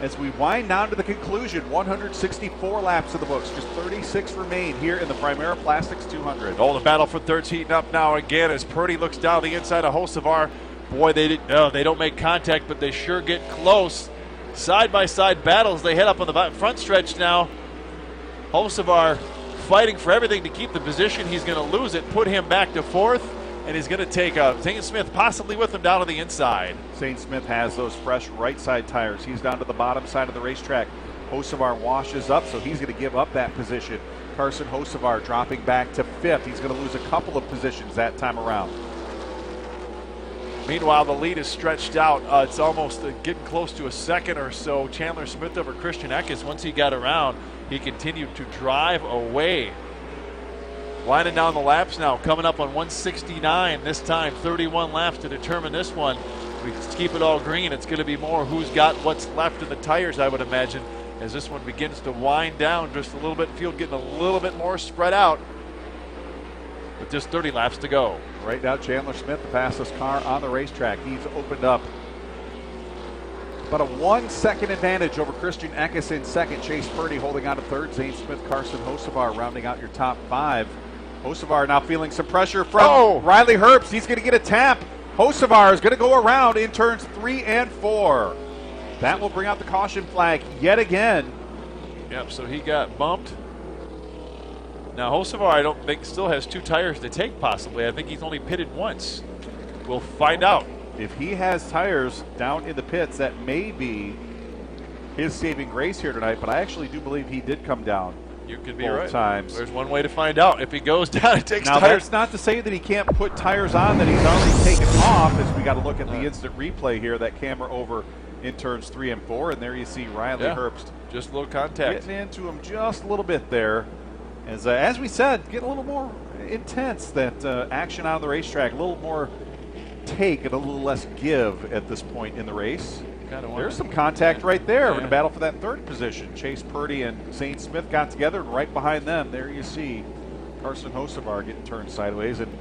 as we wind down to the conclusion. 164 laps in the books. Just 36 remain here in the Primera Plastics 200. Oh, the battle for 3rd's heating up now again as Purdy looks down the inside of Hocevar. Boy, they don't make contact, but they sure get close. Side-by-side battles. They head up on the front stretch now. Hocevar fighting for everything to keep the position. He's going to lose it, put him back to 4th. And he's going to take Zane Smith possibly with him down to the inside. Zane Smith has those fresh right side tires. He's down to the bottom side of the racetrack. Hocevar washes up, so he's going to give up that position. Carson Hocevar dropping back to 5th. He's going to lose a couple of positions that time around. Meanwhile, the lead is stretched out. It's almost getting close to a second or so. Chandler Smith over Christian Eckes. Once he got around, he continued to drive away. Winding down the laps now, coming up on 169 this time. 31 laps to determine this one. We keep it all green. It's going to be more who's got what's left in the tires, I would imagine, as this one begins to wind down just a little bit. Field getting a little bit more spread out with just 30 laps to go. Right now, Chandler Smith, the fastest car on the racetrack. He's opened up about a 1 second advantage over Christian Eckes in second. Chase Purdy holding on to third. Zane Smith, Carson Hocevar rounding out your top 5. Hocevar now feeling some pressure from Riley Herbst. He's going to get a tap. Hocevar is going to go around in turns 3 and 4. That will bring out the caution flag yet again. Yep, so he got bumped. Now Hocevar, I don't think, still has 2 tires to take possibly. I think he's only pitted once. We'll find out. If he has tires down in the pits, that may be his saving grace here tonight, but I actually do believe he did come down. You could be both right. times. There's one way to find out. If he goes down and takes now, tires. that's not to say that he can't put tires on that he's already taken off, as we got to look at the instant replay here, that camera over in turns 3 and 4, and there you see Riley Herbst. Just a little contact. Getting into him just a little bit there. As we said, getting a little more intense, that action on the racetrack, a little more take and a little less give at this point in the race. There's some contact right there in the battle for that third position. Chase Purdy and Zane Smith got together, and right behind them, there you see Carson Hocevar getting turned sideways. And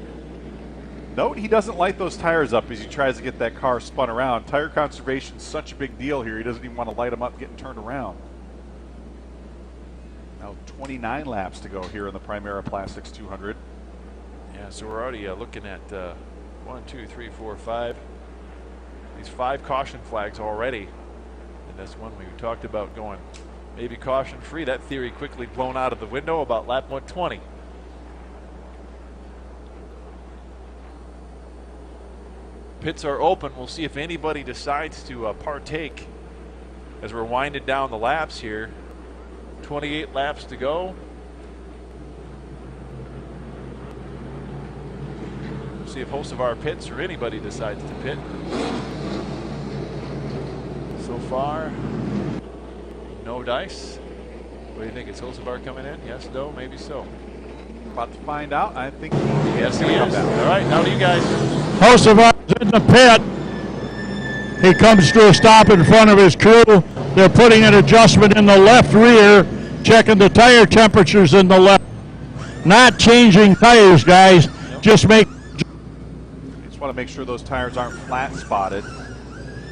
note he doesn't light those tires up as he tries to get that car spun around. Tire conservation is such a big deal here. He doesn't even want to light them up getting turned around. Now 29 laps to go here in the Primera Plastics 200. Yeah, so we're already looking at 1, 2, 3, 4, 5. These 5 caution flags already. And that's one we talked about going maybe caution free. That theory quickly blown out of the window about lap 120. Pits are open. We'll see if anybody decides to partake as we're winding down the laps here. 28 laps to go. We'll see if Hocevar pits or anybody decides to pit. So far, no dice. What do you think? Is Hocevar coming in? Yes, no, maybe so. About to find out. I think yes, he is. All right, now to you guys. Hocevar's in the pit. He comes to a stop in front of his crew. They're putting an adjustment in the left rear, checking the tire temperatures in the left. Not changing tires, guys. Just want to make sure those tires aren't flat spotted.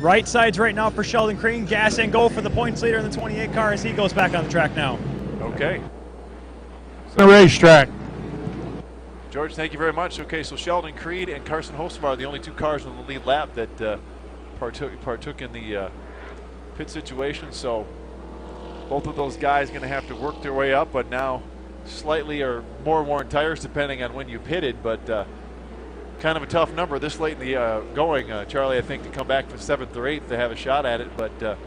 Right sides right now for Sheldon Crean. Gas and go for the points leader in the 28 car as he goes back on the track now. Okay. The racetrack. George, thank you very much. Okay, so Sheldon Creed and Carson Hocevar are the only 2 cars in the lead lap that partook in the pit situation. So both of those guys going to have to work their way up, but now slightly or more worn tires depending on when you pitted, but kind of a tough number this late in the going, Charlie, I think, to come back for 7th or 8th to have a shot at it, but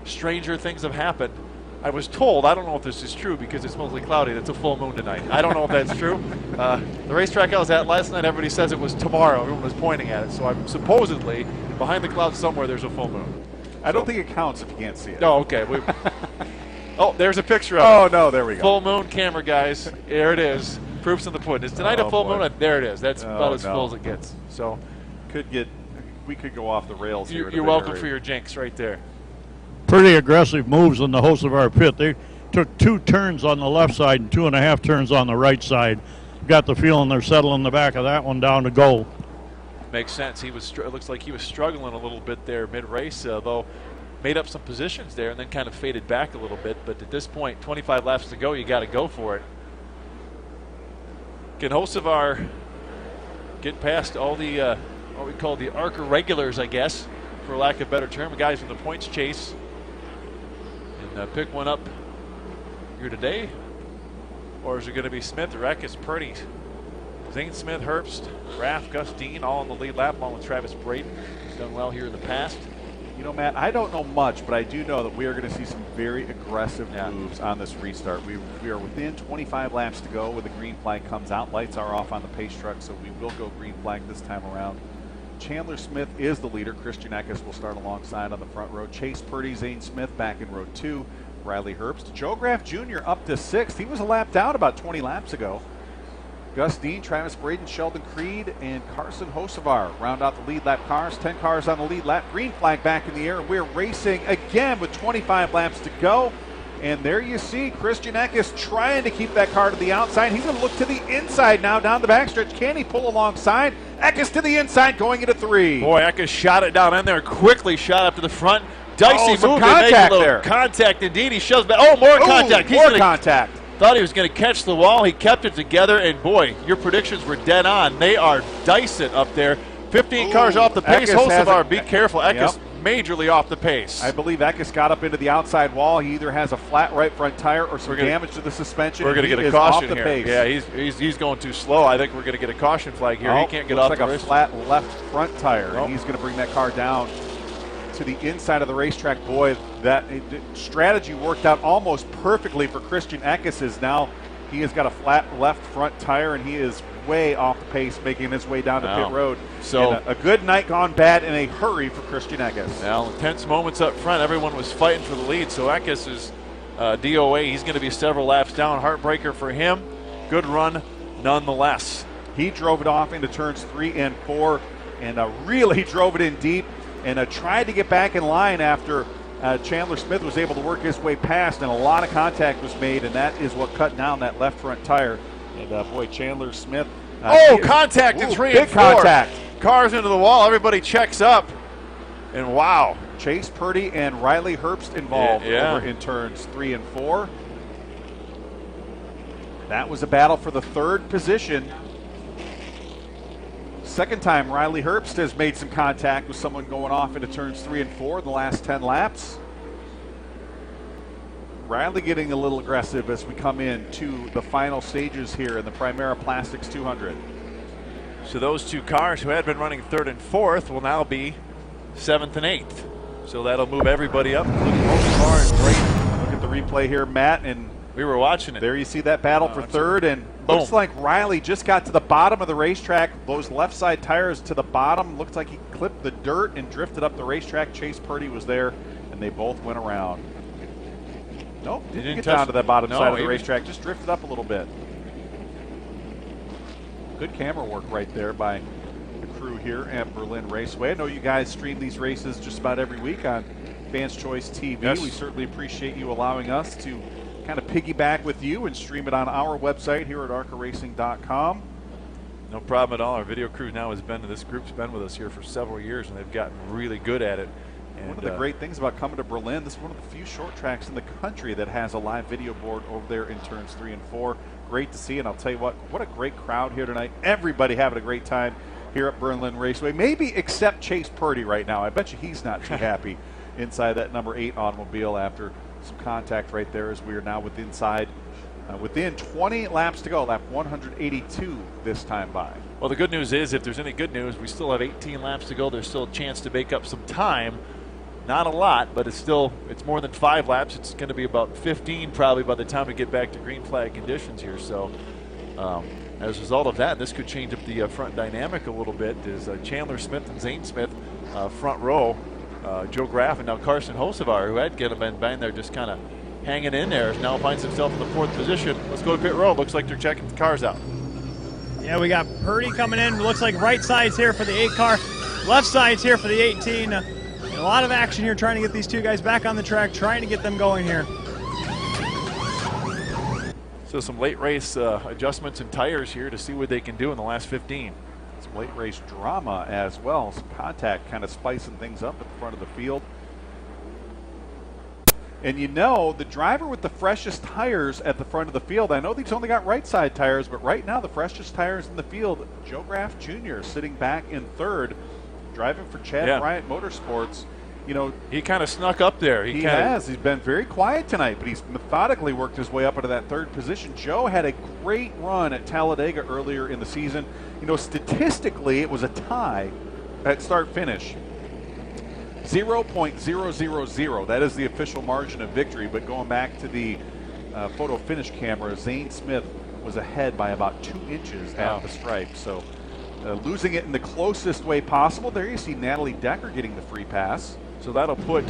stranger things have happened. I was told, I don't know if this is true because it's mostly cloudy, it's a full moon tonight. I don't know if that's true. The racetrack I was at last night, everybody says it was tomorrow. Everyone was pointing at it, so I'm supposedly behind the clouds somewhere there's a full moon. I don't think it counts if you can't see it. Oh, okay. Oh, there's a picture of it. Oh, no, there we go. Full moon camera, guys. There it is. Proofs in the pudding. Is tonight a full moon? There it is. That's about as full as it gets. So we could go off the rails here. You're welcome for your jinx right there. Pretty aggressive moves in the Hocevar pit. They took 2 turns on the left side and 2.5 turns on the right side. Got the feeling they're settling the back of that one down to go. Makes sense. It looks like he was struggling a little bit there mid-race, though made up some positions there and then kind of faded back a little bit. But at this point, 25 laps to go, you got to go for it. Can Hocevar get past all the what we call the ARCA regulars, I guess, for lack of a better term, the guys in the points chase, and pick one up here today? Or is it going to be Smith, Eckes, Purdy, Zane Smith, Herbst, Raff, Gus Dean, all in the lead lap, along with Travis Braden, who's done well here in the past? You know, Matt, I don't know much, but I do know that we are going to see some very aggressive moves on this restart. We are within 25 laps to go when the green flag comes out. Lights are off on the pace truck, so we will go green flag this time around. Chandler Smith is the leader. Christian Eckes will start alongside on the front row. Chase Purdy, Zane Smith back in row 2. Riley Herbst. Joe Graff Jr. up to 6th. He was a lap down about 20 laps ago. Gus Dean, Travis Braden, Sheldon Creed, and Carson Hocevar round out the lead lap cars. 10 cars on the lead lap. Green flag back in the air. We're racing again with 25 laps to go. And there you see Christian Eckes trying to keep that car to the outside. He's going to look to the inside now down the backstretch. Can he pull alongside? Eckes to the inside going into 3. Boy, Eckes shot it down in there, quickly shot up to the front. Dicey some move to make a contact little there. Contact indeed. He shoves back. Oh, more contact. More contact. Thought he was going to catch the wall. He kept it together, and boy, your predictions were dead on. They are dicing up there. 15 cars off the pace. Hocevar, be careful. Eckes majorly off the pace. I believe Eckes got up into the outside wall. He either has a flat right front tire or some damage to the suspension. We're going to get a caution here. Pace. Yeah, he's going too slow. I think we're going to get a caution flag here. He can't get off like the a race. flat left front tire, and he's going to bring that car down to the inside of the racetrack. Boy, that strategy worked out almost perfectly for Christian Eckes. Is now he has got a flat left front tire, and he is way off the pace, making his way down to pit road. So a good night gone bad in a hurry for Christian Eckes. Now, intense moments up front. Everyone was fighting for the lead, so Eckes is DOA. He's going to be several laps down. Heartbreaker for him. Good run nonetheless. He drove it off into turns 3 and 4 and really drove it in deep and tried to get back in line after Chandler Smith was able to work his way past, and a lot of contact was made, and that is what cut down that left front tire. And boy, Chandler Smith. Contact in 3 big and 4. Contact. Cars into the wall. Everybody checks up. And wow. Chase Purdy and Riley Herbst involved over in turns 3 and 4. That was a battle for the 3rd position. Second time Riley Herbst has made some contact with someone going off into turns 3 and 4 in the last 10 laps. Riley getting a little aggressive as we come into the final stages here in the Primera Plastics 200. So those 2 cars who had been running 3rd and 4th will now be 7th and 8th. So that'll move everybody up, including Hocevar and Braden. Look at the replay here, Matt, and we were watching it. There you see that battle for 3rd, and looks like Riley just got to the bottom of the racetrack. Those left side tires to the bottom. Looks like he clipped the dirt and drifted up the racetrack. Chase Purdy was there, and they both went around. Nope, didn't get down to that bottom side of the racetrack. Just drifted up a little bit. Good camera work right there by the crew here at Berlin Raceway. I know you guys stream these races just about every week on Fans Choice TV. Yes. We certainly appreciate you allowing us to kind of piggyback with you and stream it on our website here at arcaracing.com. No problem at all. Our video crew now this group's been with us here for several years, and they've gotten really good at it. And one of the great things about coming to Berlin, this is one of the few short tracks in the country that has a live video board over there in turns 3 and 4. Great to see, and I'll tell you what a great crowd here tonight. Everybody having a great time here at Berlin Raceway, maybe except Chase Purdy right now. I bet you he's not too happy inside that number 8 automobile after some contact right there, as we are now within 20 laps to go, lap 182 this time by. Well, the good news is, if there's any good news, we still have 18 laps to go. There's still a chance to make up some time. Not a lot, but it's more than 5 laps. It's going to be about 15 probably by the time we get back to green flag conditions here. So as a result of that, this could change up the front dynamic a little bit. Is Chandler Smith and Zane Smith front row, Joe Graff and now Carson Hocevar, who had been there just kind of hanging in there, now finds himself in the 4th position. Let's go to pit road. Looks like they're checking the cars out. Yeah, we got Purdy coming in. Looks like right side's here for the 8 car, left side's here for the 18. A lot of action here trying to get these 2 guys back on the track, trying to get them going here. So some late race adjustments in tires here to see what they can do in the last 15. Some late race drama as well. Some contact kind of spicing things up at the front of the field. And you know, the driver with the freshest tires at the front of the field, I know these only got right side tires, but right now the freshest tires in the field, Joe Graff Jr. sitting back in 3rd, driving for Chad Bryant Motorsports. You know, he kind of snuck up there. He has. He's been very quiet tonight, but he's methodically worked his way up into that 3rd position. Joe had a great run at Talladega earlier in the season. You know, statistically, it was a tie at start-finish. 0.000. That is the official margin of victory, but going back to the photo finish camera, Zane Smith was ahead by about 2 inches at the stripe. So losing it in the closest way possible. There you see Natalie Decker getting the free pass. So that'll put,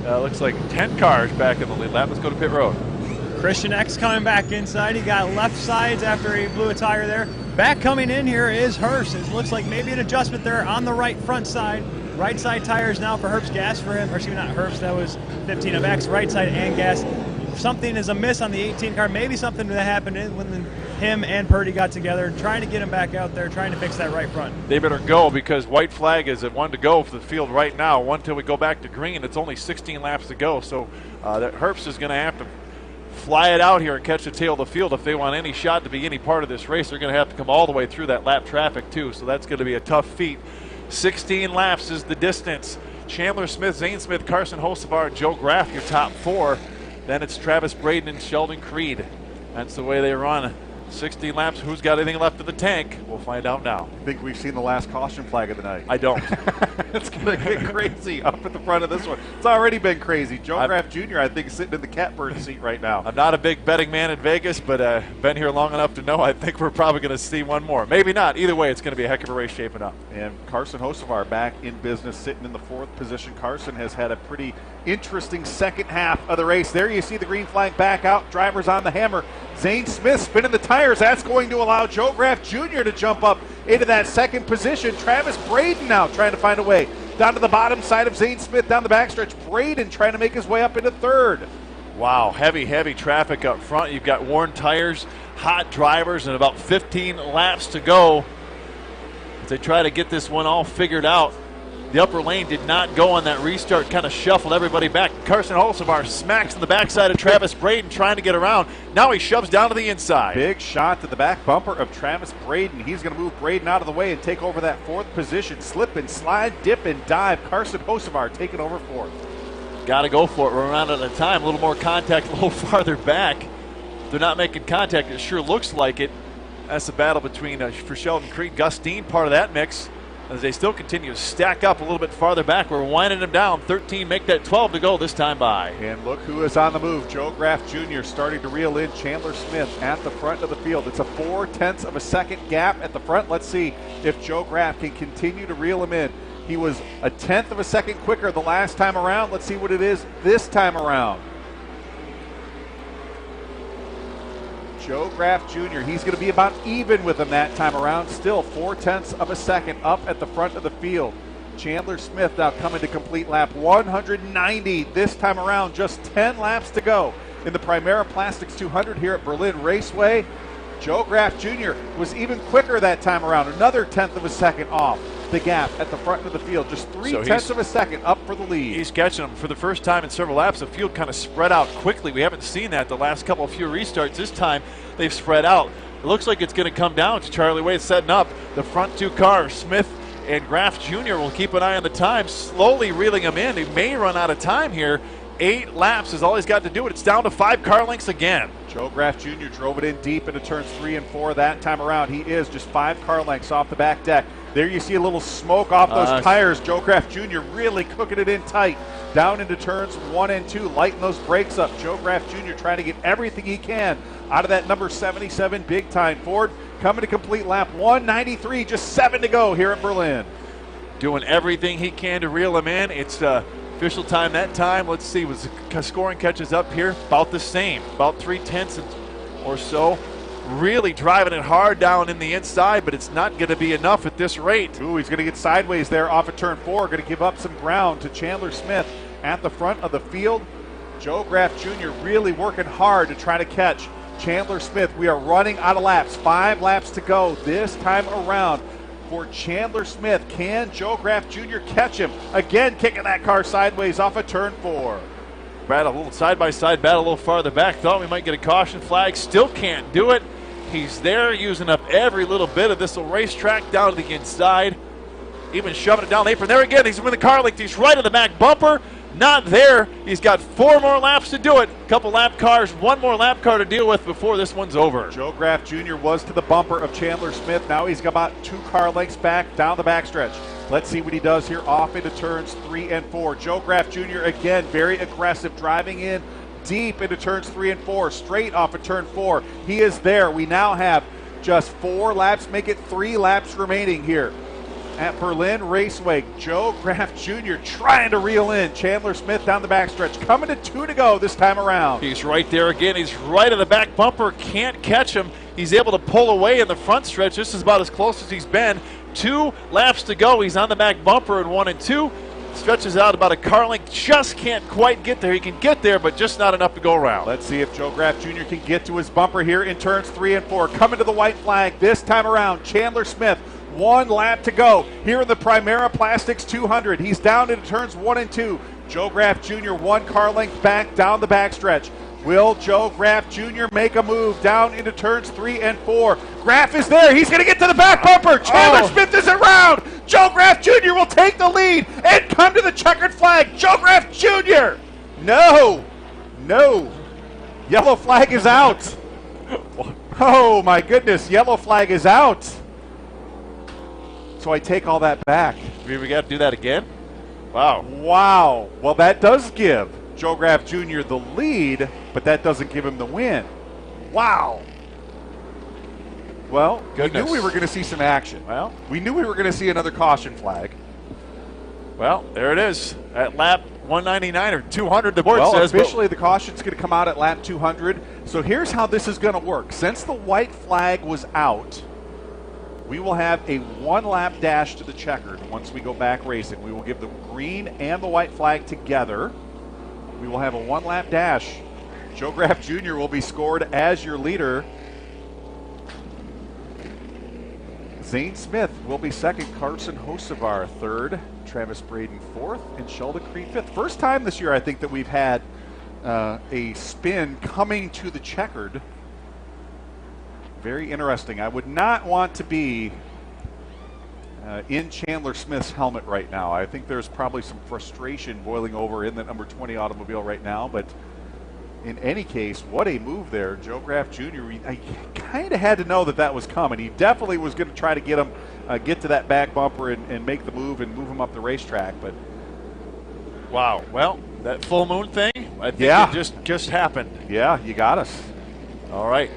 looks like 10 cars back in the lead lap. Let's go to pit road. Christian X coming back inside. He got left sides after he blew a tire there. Back coming in here is Hearst. It looks like maybe an adjustment there on the right front side. Right side tires now for Herbst gas for him. Or excuse me, not Herbst, that was 15 of X. Right side and gas. Something is amiss on the 18 car. Maybe something that happened when him and Purdy got together, trying to get him back out there, trying to fix that right front. They better go, because white flag is at 1 to go for the field right now. 1 until we go back to green. It's only 16 laps to go, so that Herbst is going to have to fly it out here and catch the tail of the field if they want any shot to be any part of this race. They're going to have to come all the way through that lap traffic too, so that's going to be a tough feat. 16 laps is the distance. Chandler Smith, Zane Smith, Carson Hocevar, and Joe Graff, your top 4. Then it's Travis Braden and Sheldon Creed. That's the way they run. 16 laps. Who's got anything left in the tank? We'll find out now. I think we've seen the last caution flag of the night. I don't. It's going to get crazy up at the front of this one. It's already been crazy. Joe Graff Jr., I think, is sitting in the catbird seat right now. I'm not a big betting man in Vegas, but been here long enough to know I think we're probably going to see one more. Maybe not. Either way, it's going to be a heck of a race shaping up. And Carson Hocevar back in business, sitting in the 4th position. Carson has had a pretty interesting second half of the race. There you see the green flag back out. Drivers on the hammer. Zane Smith spinning the tires. That's going to allow Joe Graff Jr. to jump up into that 2nd position. Travis Braden now trying to find a way down to the bottom side of Zane Smith down the backstretch. Braden trying to make his way up into 3rd. Wow, heavy traffic up front. You've got worn tires, hot drivers, and about 15 laps to go as they try to get this one all figured out. The upper lane did not go on that restart, kind of shuffled everybody back. Carson Hocevar smacks in the backside of Travis Braden trying to get around. Now he shoves down to the inside. Big shot to the back bumper of Travis Braden. He's going to move Braden out of the way and take over that 4th position. Slip and slide, dip and dive. Carson Hocevar taking over 4th. Got to go for it. We're around out of time. A little more contact, a little farther back. They're not making contact. It sure looks like it. That's the battle between, for Sheldon Creed, Gustine, part of that mix. As they still continue to stack up a little bit farther back. We're winding them down. 13, make that 12 to go this time by. And look who is on the move. Joe Graff Jr. starting to reel in Chandler Smith at the front of the field. It's a 0.4 of a second gap at the front. Let's see if Joe Graff can continue to reel him in. He was a 1/10 of a second quicker the last time around. Let's see what it is this time around. Joe Graff Jr., he's going to be about even with him that time around. Still 0.4 of a second up at the front of the field. Chandler Smith now coming to complete lap 190 this time around. Just 10 laps to go in the Primera Plastics 200 here at Berlin Raceway. Joe Graff Jr. was even quicker that time around. Another 1/10 of a second off the gap at the front of the field. Just 0.3 of a second up for the lead. He's catching them for the first time in several laps. The field kind of spread out quickly. We haven't seen that the last couple of few restarts. This time they've spread out. It looks like it's going to come down to Charlie Wade setting up the front 2 cars. Smith and Graff Jr. will keep an eye on the time, slowly reeling him in. He may run out of time here. 8 laps is all he's got to do. It's down to 5 car lengths again. Joe Graff Jr. drove it in deep into turns 3 and 4 that time around. He is just 5 car lengths off the back deck. There you see a little smoke off those tires. Joe Graff Jr. really cooking it in tight. Down into turns 1 and 2, lighting those brakes up. Joe Graff Jr. trying to get everything he can out of that number 77 big time Ford. Coming to complete lap 193, just 7 to go here at Berlin. Doing everything he can to reel him in. It's official time that time. Let's see, was the scoring catches up here? About the same, about 0.3 or so. Really driving it hard down in the inside, but it's not going to be enough at this rate. Ooh, he's going to get sideways there off of turn 4. Going to give up some ground to Chandler Smith at the front of the field. Joe Graff Jr. really working hard to try to catch Chandler Smith. We are running out of laps. 5 laps to go this time around for Chandler Smith. Can Joe Graff Jr. catch him? Again, kicking that car sideways off of turn 4. Battle, a little side-by-side battle a little farther back. Thought we might get a caution flag. Still can't do it. He's there using up every little bit of this racetrack down to the inside. Even shoving it down the apron. There again, he's in the car length. He's right in the back bumper. Not there. He's got 4 more laps to do it. Couple lap cars, 1 more lap car to deal with before this one's over. Joe Graff Jr. was to the bumper of Chandler Smith. Now he's got about 2 car lengths back down the backstretch. Let's see what he does here off into turns 3 and 4. Joe Graff Jr. again very aggressive, driving in deep into turns 3 and 4, straight off of turn 4. He is there. We now have Just 4 laps, make it 3 laps remaining here at Berlin Raceway. Joe Graff Jr. trying to reel in Chandler Smith down the backstretch. Coming to 2 to go this time around. He's right there again. He's right at the back bumper. Can't catch him. He's able to pull away in the front stretch. This is about as close as he's been. 2 laps to go. He's on the back bumper in 1 and 2. Stretches out about a car length. Just can't quite get there. He can get there, but just not enough to go around. Let's see if Joe Graff Jr. can get to his bumper here in turns 3 and 4. Coming to the white flag this time around. Chandler Smith. 1 lap to go here in the Primera Plastics 200. He's down into turns 1 and 2. Joe Graff Jr. 1 car length back down the backstretch. Will Joe Graff Jr. make a move down into turns 3 and 4? Graff is there. He's going to get to the back bumper. Chandler Smith is around. Joe Graff Jr. will take the lead and come to the checkered flag. Joe Graff Jr. No. Yellow flag is out. Oh, my goodness. Yellow flag is out. So I take all that back. We got to do that again? Wow. Well, that does give Joe Graff Jr. the lead, but that doesn't give him the win. Wow. Well, Goodness. we knew we were going to see some action. Well, We knew we were going to see another caution flag. well, there it is at lap 199 or 200, the board Well, says. officially the caution's going to come out at lap 200. So here's how this is going to work. Since the white flag was out, we will have a 1-lap dash to the checkered once we go back racing. We will give the green and the white flag together. We will have a 1-lap dash. Joe Graff Jr. will be scored as your leader. Zane Smith will be second, Carson Hocevar third, Travis Braden fourth, and Sheldon Creed fifth. First time this year, I think, that we've had a spin coming to the checkered. Very interesting. I would not want to be in Chandler Smith's helmet right now. I think there's probably some frustration boiling over in the number 20 automobile right now, but in any case, what a move there. Joe Graff Jr., I kind of had to know that that was coming. He definitely was going to try to get him, get to that back bumper and make the move and move him up the racetrack, but Wow. Well, that full moon thing, I think it just happened. yeah, you got us. All right.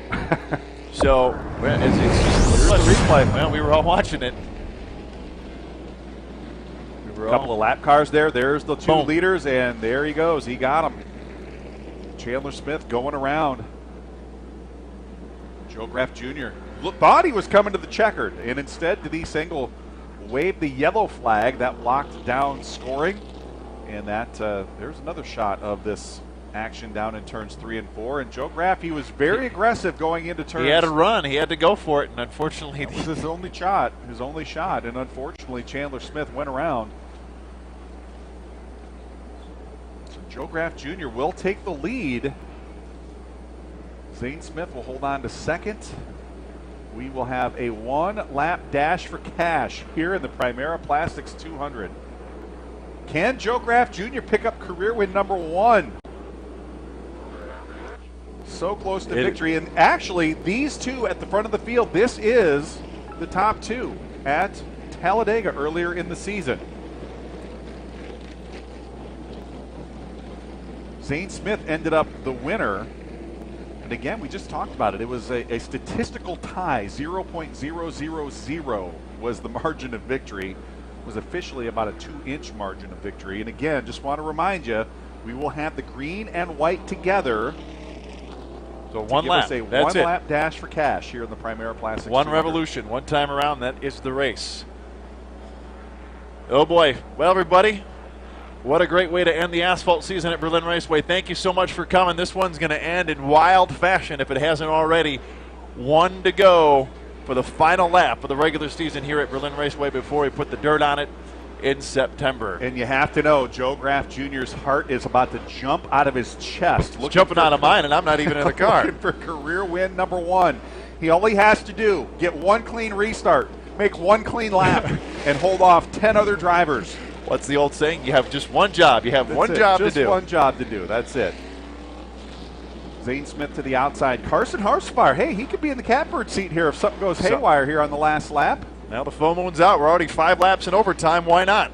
So, well, it's Here's the replay. Well, we were all watching it. A couple of lap cars there. There's the 2 Boom. leaders, and there he goes. He got him. Chandler Smith going around. Joe Graff Jr. Thought he was coming to the checkered, and instead Denise Engel waved the yellow flag that locked down scoring. And that there's another shot of this action down in turns 3 and 4. And Joe Graff, he was very aggressive going into turns. He had to run. He had to go for it, and unfortunately, That was his only shot. And unfortunately, Chandler Smith went around. So Joe Graff Jr. will take the lead. Zane Smith will hold on to second. We will have a 1-lap dash for cash here in the Primera Plastics 200. Can Joe Graff Jr. pick up career win number 1? So close to victory. And actually, these two at the front of the field, this is the top 2 at Talladega earlier in the season. Zane Smith ended up the winner. And again, we just talked about it. It was a statistical tie. 0.000 was the margin of victory. It was officially about a 2-inch margin of victory. And again, just want to remind you, we will have the green and white together. so one lap. Us a That's 1-lap dash for cash here in the Primera Plastics. One 200. revolution, one time around. That is the race. Oh boy. Well, everybody, what a great way to end the asphalt season at Berlin Raceway. Thank you so much for coming. This one's going to end in wild fashion if it hasn't already. 1 to go for the final lap of the regular season here at Berlin Raceway before we put the dirt on it in September. And you have to know, Joe Graff Jr.'s heart is about to jump out of his chest. It's jumping out of mine, and I'm not even in the car. Looking for career win number 1. He only has to do, get 1 clean restart, make 1 clean lap, and hold off 10 other drivers. What's the old saying? You have just one job. You have That's one it. job to Just do. one job to do. That's it. Zane Smith to the outside. Carson Hocevar, hey, he could be in the catbird seat here if something goes haywire here on the last lap. Now the full moon's out. We're already 5 laps in overtime. Why not?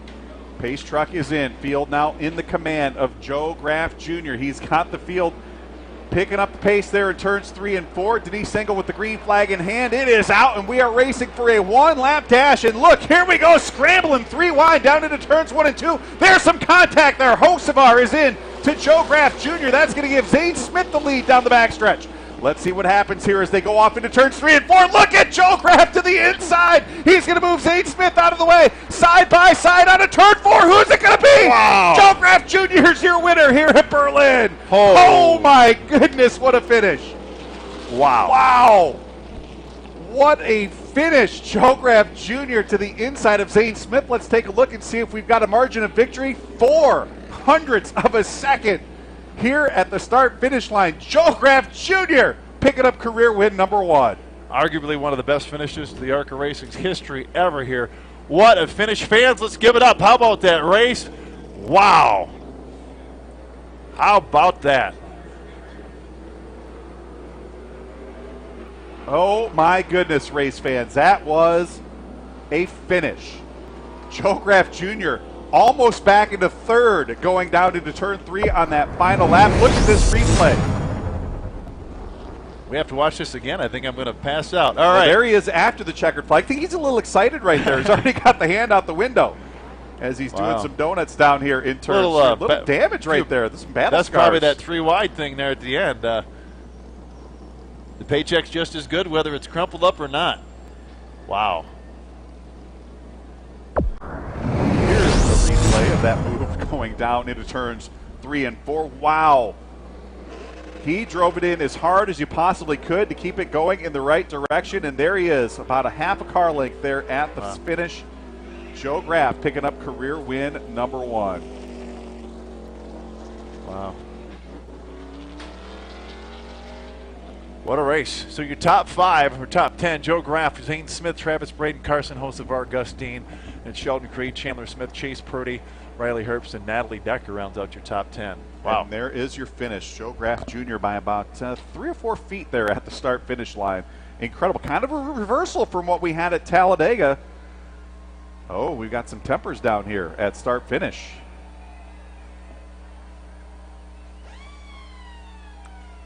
Pace truck is in. Field now in the command of Joe Graff Jr. He's got the field Picking up the pace there in turns 3 and 4. Denise Engel with the green flag in hand. It is out, and we are racing for a one-lap dash. And look, here we go, scrambling 3 wide down into turns 1 and 2. There's some contact there. Hocevar is in to Joe Graff Jr. That's going to give Zane Smith the lead down the backstretch. Let's see what happens here as they go off into turns 3 and 4. Look at Joe Graff to the inside. He's going to move Zane Smith out of the way. Side by side on a turn 4. Who's it going to be? Wow. Joe Graff Jr. is your winner here at Berlin. Oh. Oh my goodness, what a finish. Wow. Wow. What a finish. Joe Graff Jr. to the inside of Zane Smith. Let's take a look and see if we've got a margin of victory. 0.04 of a second. Here at the start-finish line, Joe Graff Jr. picking up career win number 1. Arguably one of the best finishes to the ARCA Racing's history ever here. What a finish. Fans, let's give it up. How about that race? Wow. How about that? Oh my goodness, race fans. That was a finish. Joe Graff Jr. almost back into third, going down into turn 3 on that final lap. Look at this replay. We have to watch this again. I think I'm going to pass out. All Well, right. there he is after the checkered flag. I think he's a little excited right there. He's already got the hand out the window as he's doing some donuts down here in turn 3. Little damage right there. There's some battle That's scars. probably that 3 wide thing there at the end. The paycheck's just as good whether it's crumpled up or not. Wow. Here's the replay of that move going down into turns 3 and 4. Wow. He drove it in as hard as you possibly could to keep it going in the right direction, and there he is, about a half a car length there at the finish. Joe Graff picking up career win number 1. Wow. What a race. So your top 5 or top 10, Joe Graff, Zane Smith, Travis Braden, Carson Hocevar, Gus Dean, and Sheldon Creed, Chandler Smith, Chase Purdy, Riley Herbst, and Natalie Decker rounds out your top 10. Wow. And there is your finish. Joe Graff Jr. by about 3 or 4 feet there at the start-finish line. Incredible. Kind of a reversal from what we had at Talladega. Oh, we've got some tempers down here at start-finish.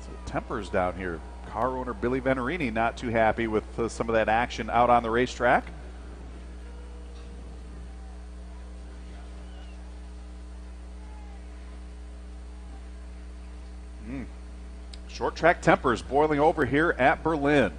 So tempers down here. Car owner Billy Venerini not too happy with some of that action out on the racetrack. Short track tempers boiling over here at Berlin.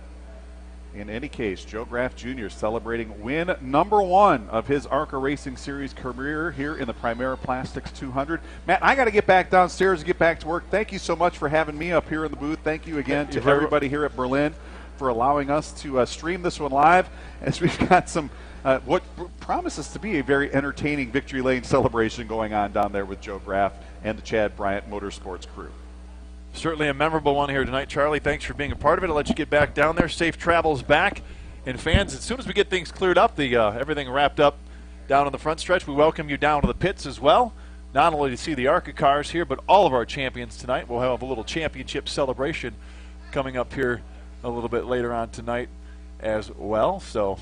In any case, Joe Graff Jr. celebrating win number 1 of his ARCA Racing Series career here in the Primera Plastics 200. Matt, I got to get back downstairs and get back to work. Thank you so much for having me up here in the booth. Thank you again to everybody here at Berlin for allowing us to stream this one live, as we've got some what promises to be a very entertaining Victory Lane celebration going on down there with Joe Graff and the Chad Bryant Motorsports crew. Certainly a memorable one here tonight, Charlie. Thanks for being a part of it. I'll let you get back down there. Safe travels back. And fans, as soon as we get things cleared up, everything wrapped up down on the front stretch, we welcome you down to the pits as well. Not only to see the ARCA cars here, but all of our champions tonight. We'll have a little championship celebration coming up here a little bit later on tonight as well. So